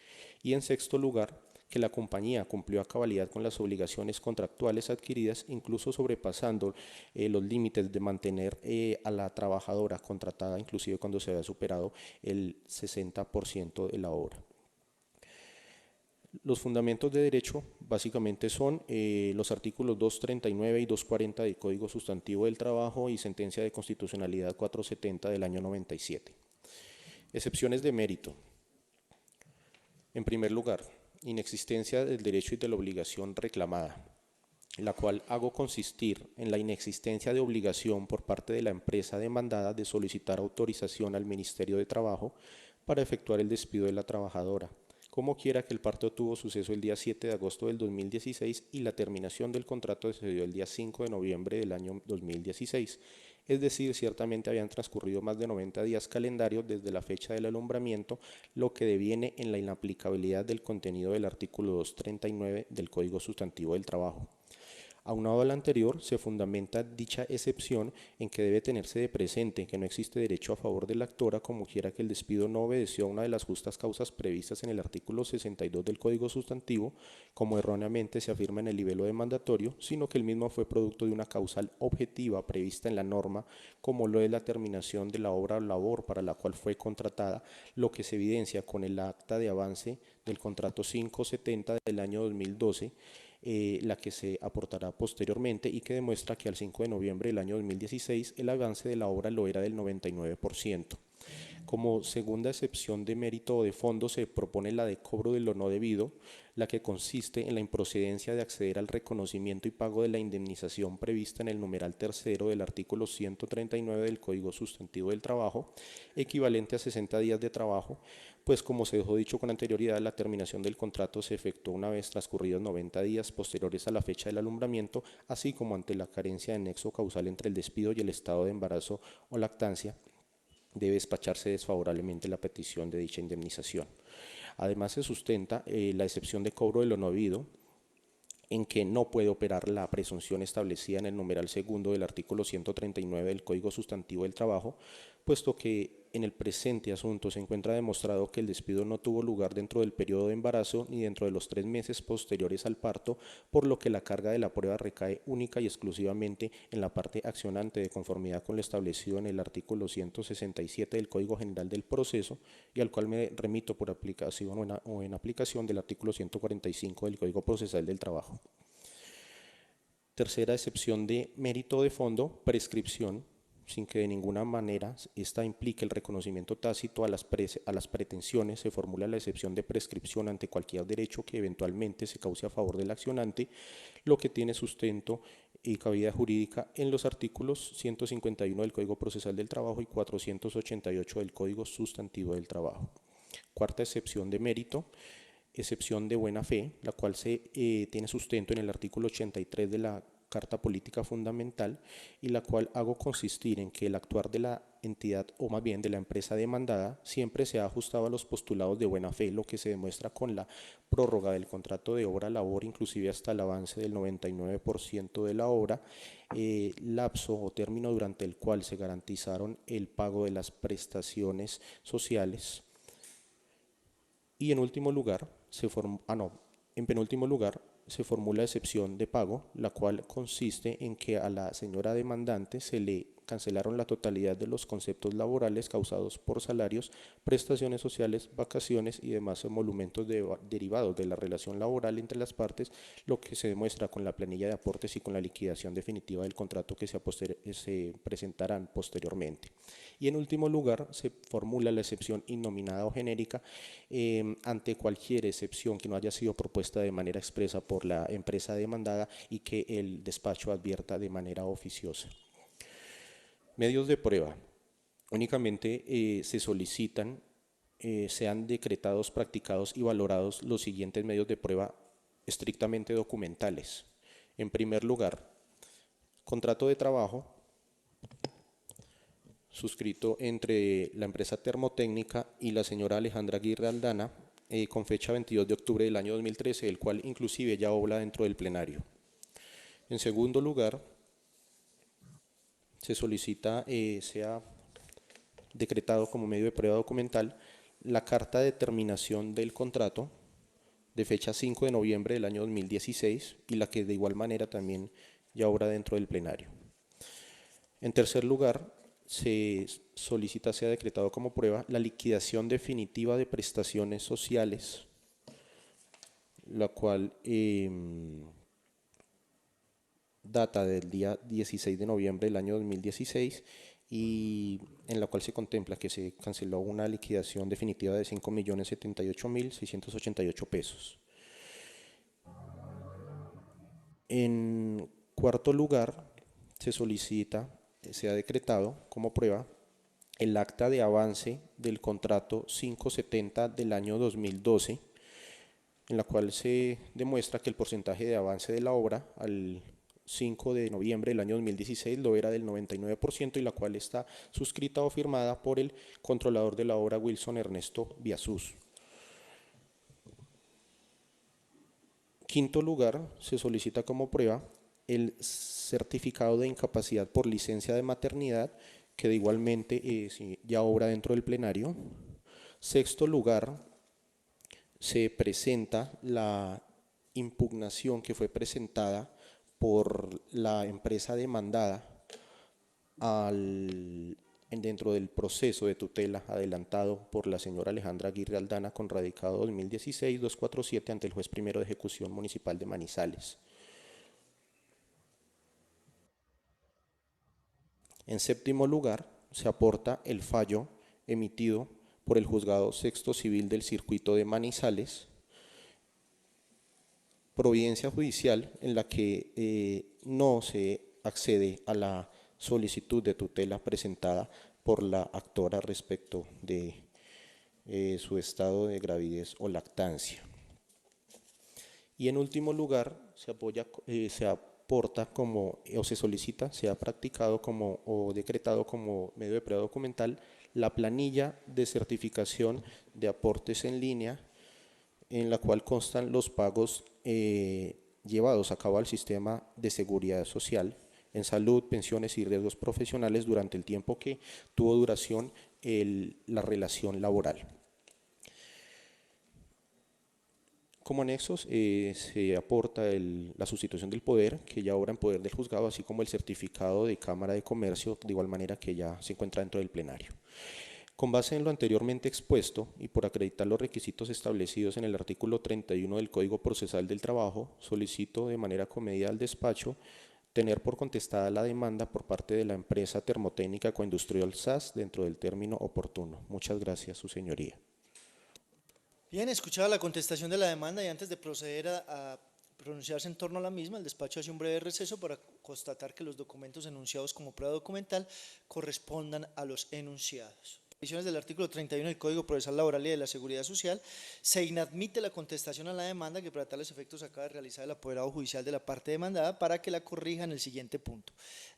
Y en sexto lugar, que la compañía cumplió a cabalidad con las obligaciones contractuales adquiridas, incluso sobrepasando los límites de mantener a la trabajadora contratada, inclusive cuando se había superado el 60% de la obra. Los fundamentos de derecho básicamente son los artículos 239 y 240 del Código Sustantivo del Trabajo y sentencia de constitucionalidad 470 del año 97. Excepciones de mérito. En primer lugar, inexistencia del derecho y de la obligación reclamada, la cual hago consistir en la inexistencia de obligación por parte de la empresa demandada de solicitar autorización al Ministerio de Trabajo para efectuar el despido de la trabajadora, como quiera que el parto tuvo suceso el día 7 de agosto del 2016 y la terminación del contrato se dio el día 5 de noviembre del año 2016. Es decir, ciertamente habían transcurrido más de 90 días calendarios desde la fecha del alumbramiento, lo que deviene en la inaplicabilidad del contenido del artículo 239 del Código Sustantivo del Trabajo. Aunado al anterior, se fundamenta dicha excepción en que debe tenerse de presente que no existe derecho a favor de la actora como quiera que el despido no obedeció a una de las justas causas previstas en el artículo 62 del Código Sustantivo, como erróneamente se afirma en el libelo demandatorio, sino que el mismo fue producto de una causal objetiva prevista en la norma, como lo es la terminación de la obra o labor para la cual fue contratada, lo que se evidencia con el acta de avance del contrato 570 del año 2012, la que se aportará posteriormente y que demuestra que al 5 de noviembre del año 2016 el avance de la obra lo era del 99%. Como segunda excepción de mérito o de fondo se propone la de cobro de lo no debido, la que consiste en la improcedencia de acceder al reconocimiento y pago de la indemnización prevista en el numeral tercero del artículo 139 del Código Sustantivo del Trabajo, equivalente a 60 días de trabajo, pues como se dejó dicho con anterioridad, la terminación del contrato se efectuó una vez transcurridos 90 días posteriores a la fecha del alumbramiento, así como ante la carencia de nexo causal entre el despido y el estado de embarazo o lactancia, debe despacharse desfavorablemente la petición de dicha indemnización. Además, se sustenta la excepción de cobro de lo no habido, en que no puede operar la presunción establecida en el numeral segundo del artículo 139 del Código Sustantivo del Trabajo, puesto que en el presente asunto se encuentra demostrado que el despido no tuvo lugar dentro del periodo de embarazo ni dentro de los 3 meses posteriores al parto, por lo que la carga de la prueba recae única y exclusivamente en la parte accionante de conformidad con lo establecido en el artículo 167 del Código General del Proceso y al cual me remito por aplicación o en aplicación del artículo 145 del Código Procesal del Trabajo. Tercera excepción de mérito de fondo, prescripción, sin que de ninguna manera esta implique el reconocimiento tácito a las pretensiones, se formula la excepción de prescripción ante cualquier derecho que eventualmente se cause a favor del accionante, lo que tiene sustento y cabida jurídica en los artículos 151 del Código Procesal del Trabajo y 488 del Código Sustantivo del Trabajo. Cuarta excepción de mérito, excepción de buena fe, la cual tiene sustento en el artículo 83 de la Carta Política Fundamental y la cual hago consistir en que el actuar de la entidad o más bien de la empresa demandada siempre se ha ajustado a los postulados de buena fe, lo que se demuestra con la prórroga del contrato de obra-labor, inclusive hasta el avance del 99% de la obra, lapso o término durante el cual se garantizaron el pago de las prestaciones sociales. Y en último lugar, en penúltimo lugar, se formula excepción de pago, la cual consiste en que a la señora demandante se le cancelaron la totalidad de los conceptos laborales causados por salarios, prestaciones sociales, vacaciones y demás emolumentos derivados de la relación laboral entre las partes, lo que se demuestra con la planilla de aportes y con la liquidación definitiva del contrato que se presentarán posteriormente. Y en último lugar, se formula la excepción innominada o genérica ante cualquier excepción que no haya sido propuesta de manera expresa por la empresa demandada y que el despacho advierta de manera oficiosa. Medios de prueba. Únicamente se solicitan, sean decretados, practicados y valorados los siguientes medios de prueba estrictamente documentales. En primer lugar, contrato de trabajo suscrito entre la empresa termotécnica y la señora Alejandra Aguirre Aldana con fecha 22 de octubre del año 2013, el cual inclusive ya obra dentro del plenario. En segundo lugar, se solicita sea decretado como medio de prueba documental la carta de terminación del contrato de fecha 5 de noviembre del año 2016 y la que de igual manera también ya obra dentro del plenario. En tercer lugar, se solicita sea decretado como prueba la liquidación definitiva de prestaciones sociales la cual data del día 16 de noviembre del año 2016 y en la cual se contempla que se canceló una liquidación definitiva de 5.078.688 pesos. En cuarto lugar, se solicita, se ha decretado como prueba el acta de avance del contrato 570 del año 2012, en la cual se demuestra que el porcentaje de avance de la obra al 5 de noviembre del año 2016 lo era del 99% y la cual está suscrita o firmada por el controlador de la obra Wilson Ernesto Biasús. Quinto lugar, se solicita como prueba el certificado de incapacidad por licencia de maternidad, que de igualmente ya obra dentro del plenario. Sexto lugar, se presenta la impugnación que fue presentada por la empresa demandada dentro del proceso de tutela adelantado por la señora Alejandra Aguirre Aldana con radicado 2016-247 ante el juez primero de ejecución municipal de Manizales. En séptimo lugar, se aporta el fallo emitido por el Juzgado Sexto Civil del Circuito de Manizales, providencia judicial en la que no se accede a la solicitud de tutela presentada por la actora respecto de su estado de gravidez o lactancia. Y en último lugar, se aporta como, o se solicita, se ha practicado como o decretado como medio de prueba documental la planilla de certificación de aportes en línea, en la cual constan los pagos llevados a cabo al sistema de seguridad social en salud, pensiones y riesgos profesionales durante el tiempo que tuvo duración la relación laboral. Como anexos se aporta la sustitución del poder, que ya obra en poder del juzgado, así como el certificado de Cámara de Comercio, de igual manera que ya se encuentra dentro del plenario. Con base en lo anteriormente expuesto y por acreditar los requisitos establecidos en el artículo 31 del Código Procesal del Trabajo, solicito de manera comedida al despacho tener por contestada la demanda por parte de la empresa termotécnica Coindustrial SAS dentro del término oportuno. Muchas gracias, su señoría. Bien, escuchada la contestación de la demanda y antes de proceder a pronunciarse en torno a la misma, el despacho hace un breve receso para constatar que los documentos enunciados como prueba documental correspondan a los enunciados. Provisiones del artículo 31 del Código Procesal Laboral y de la Seguridad Social, se inadmite la contestación a la demanda que para tales efectos acaba de realizar el apoderado judicial de la parte demandada para que la corrija en el siguiente punto.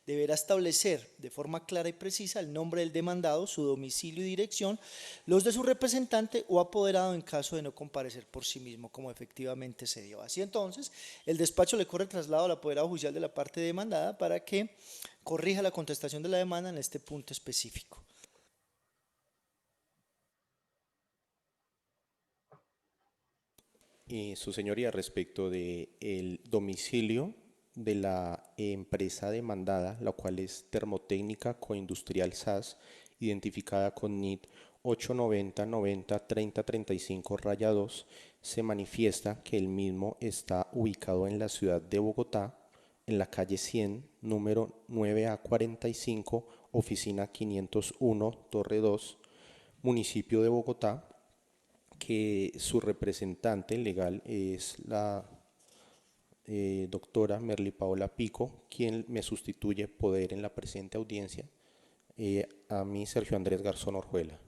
Deberá establecer de forma clara y precisa el nombre del demandado, su domicilio y dirección, los de su representante o apoderado en caso de no comparecer por sí mismo, como efectivamente se dio. Así entonces, el despacho le corre traslado al apoderado judicial de la parte demandada para que corrija la contestación de la demanda en este punto específico. Su señoría, respecto del domicilio de la empresa demandada, la cual es Termotécnica Coindustrial SAS, identificada con NIT 890-90-3035-2, se manifiesta que el mismo está ubicado en la ciudad de Bogotá, en la calle 100, número 9A45, oficina 501, Torre 2, municipio de Bogotá, que su representante legal es la doctora Merly Paola Pico, quien me sustituye poder en la presente audiencia, a mí Sergio Andrés Garzón Orjuela.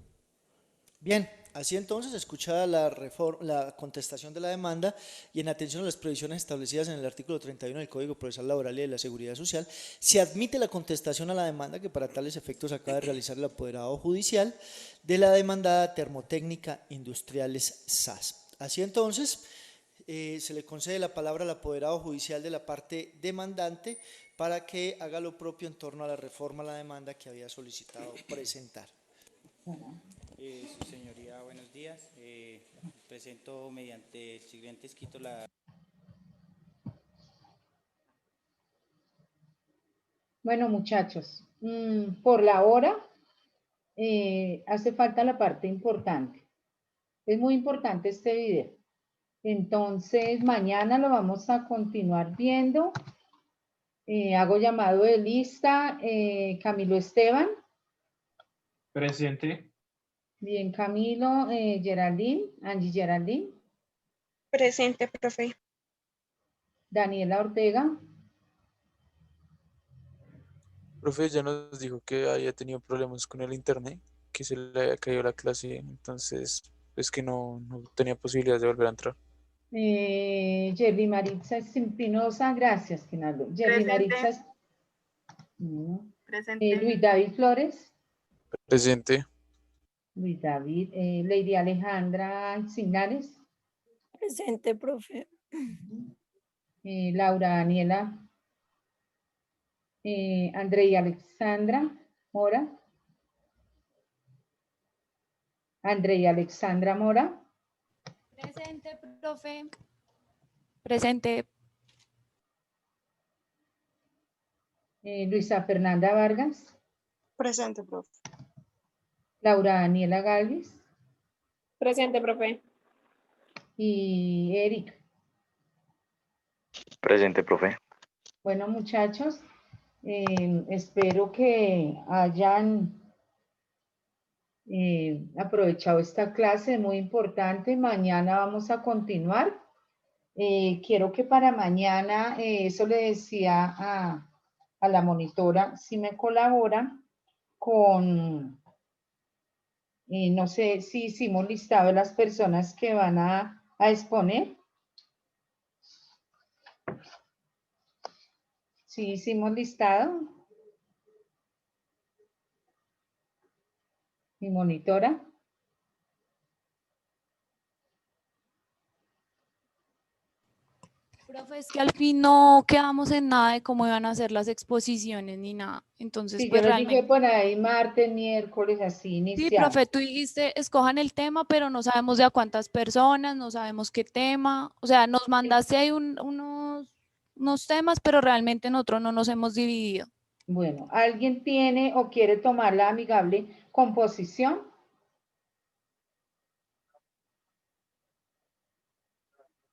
Bien, así entonces, escuchada la contestación de la demanda y en atención a las previsiones establecidas en el artículo 31 del Código Procesal Laboral y de la Seguridad Social, se admite la contestación a la demanda que para tales efectos acaba de realizar el apoderado judicial de la demandada Termotécnica Industriales SAS. Así entonces, se le concede la palabra al apoderado judicial de la parte demandante para que haga lo propio en torno a la reforma a la demanda que había solicitado presentar. Su señoría, buenos días. Presento mediante el siguiente escrito la... Bueno, muchachos, por la hora hace falta la parte importante. Es muy importante este video. Entonces, mañana lo vamos a continuar viendo. Hago llamado de lista. Camilo Esteban. Presente. Bien, Camilo. Geraldine. Angie Geraldine. Presente, profe. Daniela Ortega. Profe ya nos dijo que había tenido problemas con el internet, que se le había caído la clase, entonces es que no tenía posibilidad de volver a entrar. Yerly Maritza Espinosa, gracias, Quinaldo. Yerly Maritza. Presente. Luis David Flores. Presente. Luis David. Lady Alejandra Signares. Presente, profe. Laura Daniela. Andrea Alexandra Mora. Andrea Alexandra Mora. Presente, profe. Presente. Luisa Fernanda Vargas. Presente, profe. Laura Daniela Galvis. Presente, profe. Y Eric. Presente, profe. Bueno, muchachos, espero que hayan aprovechado esta clase, muy importante. Mañana vamos a continuar. Quiero que para mañana, eso le decía a la monitora, si me colabora con, no sé si hicimos listado de las personas que van a exponer. Sí, hicimos listado. Mi monitora. Profe, es que al fin no quedamos en nada de cómo iban a ser las exposiciones ni nada. Entonces, Sí, pues yo les dije realmente. por ahí martes, miércoles, así Sí, inicial. profe, tú dijiste, escojan el tema, pero no sabemos de a cuántas personas, no sabemos qué tema. O sea, nos mandaste ahí unos temas, pero realmente nosotros no nos hemos dividido. Bueno, ¿alguien tiene o quiere tomar la amigable composición?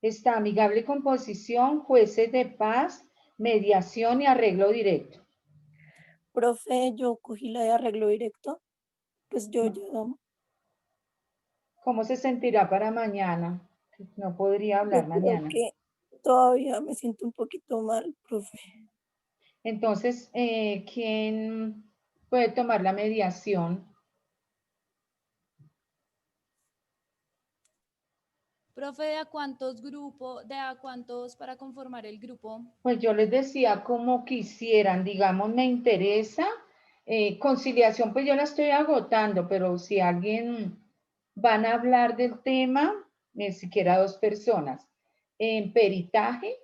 Está amigable composición, jueces de paz, mediación y arreglo directo. Profe, yo cogí la de arreglo directo. Pues yo ya. ¿Cómo se sentirá para mañana? No podría hablar Yo creo mañana. que todavía me siento un poquito mal, profe. Entonces, ¿quién puede tomar la mediación? Profe, ¿de a cuántos grupos, de a cuántos para conformar el grupo? Pues yo les decía como quisieran, digamos, me interesa. Conciliación, pues yo la estoy agotando, pero si alguien van a hablar del tema, ni siquiera 2 personas. En peritaje,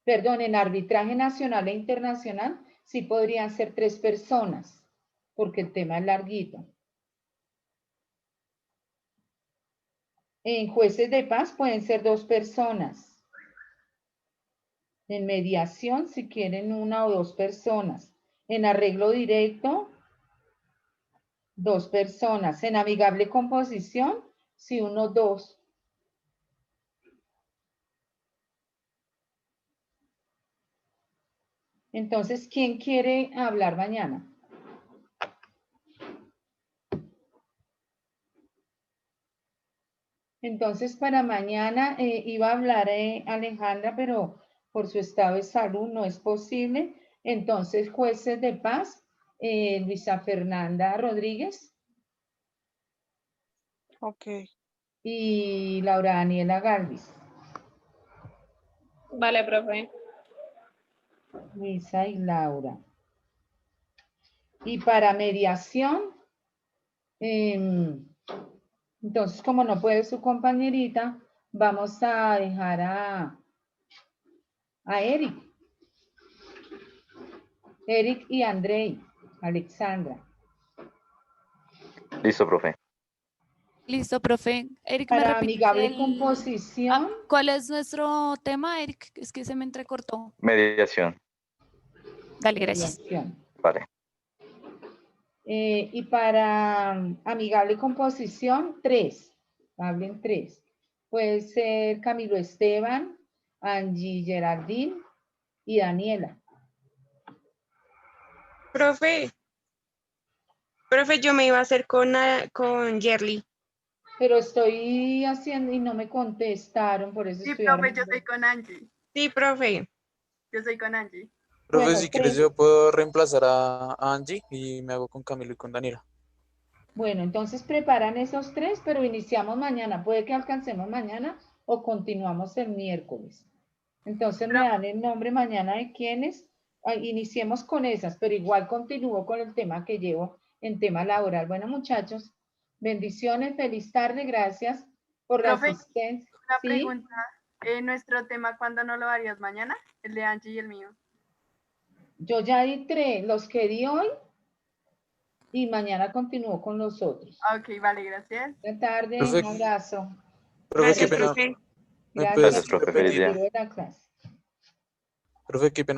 perdón, en arbitraje nacional e internacional, sí podrían ser 3 personas, porque el tema es larguito. En jueces de paz pueden ser 2 personas. En mediación, si quieren 1 o 2 personas. En arreglo directo, 2 personas. En amigable composición, si 1 o 2. Entonces, ¿quién quiere hablar mañana? Entonces, para mañana iba a hablar Alejandra, pero por su estado de salud no es posible. Entonces, jueces de paz, Luisa Fernanda Rodríguez. Ok. Y Laura Daniela Galvis. Vale, profe. Luisa y Laura. Y para mediación, entonces, como no puede su compañerita, vamos a dejar a Eric. Eric y Andrei, Alexandra. Listo, profe. Listo, profe. Eric, ¿me Para repites amigable composición. ¿Cuál es nuestro tema, Eric? Es que se me entrecortó. Mediación. Dale, gracias. Mediación. Vale. Y para amigable composición, 3. Hablen 3. Puede ser Camilo Esteban, Angie Geraldine y Daniela. Profe, yo me iba a hacer con Yerly. Pero estoy haciendo y no me contestaron, por eso Sí, estoy profe, yo armando. soy con Angie. Sí, profe. Yo soy con Angie. Profe, Bueno, si quieres 3. yo puedo reemplazar a Angie y me hago con Camilo y con Daniela. Bueno, entonces preparan esos 3, pero iniciamos mañana. Puede que alcancemos mañana o continuamos el miércoles. Entonces me dan el nombre mañana de quienes. Iniciemos con esas, pero igual continúo con el tema que llevo en tema laboral. Bueno, muchachos, bendiciones, feliz tarde, gracias por la Profe, asistencia. una ¿Sí? pregunta. Nuestro tema, ¿cuándo no lo harías mañana? El de Angie y el mío. Yo ya di 3, los que di hoy, y mañana continúo con los otros. Ok, vale, gracias. Buenas tardes, Profe, un abrazo. profe, qué Gracias, pena. profe. ¿Me Gracias, puedes Gracias, profe. Feliz día. retiro de la clase. Profe, qué pena.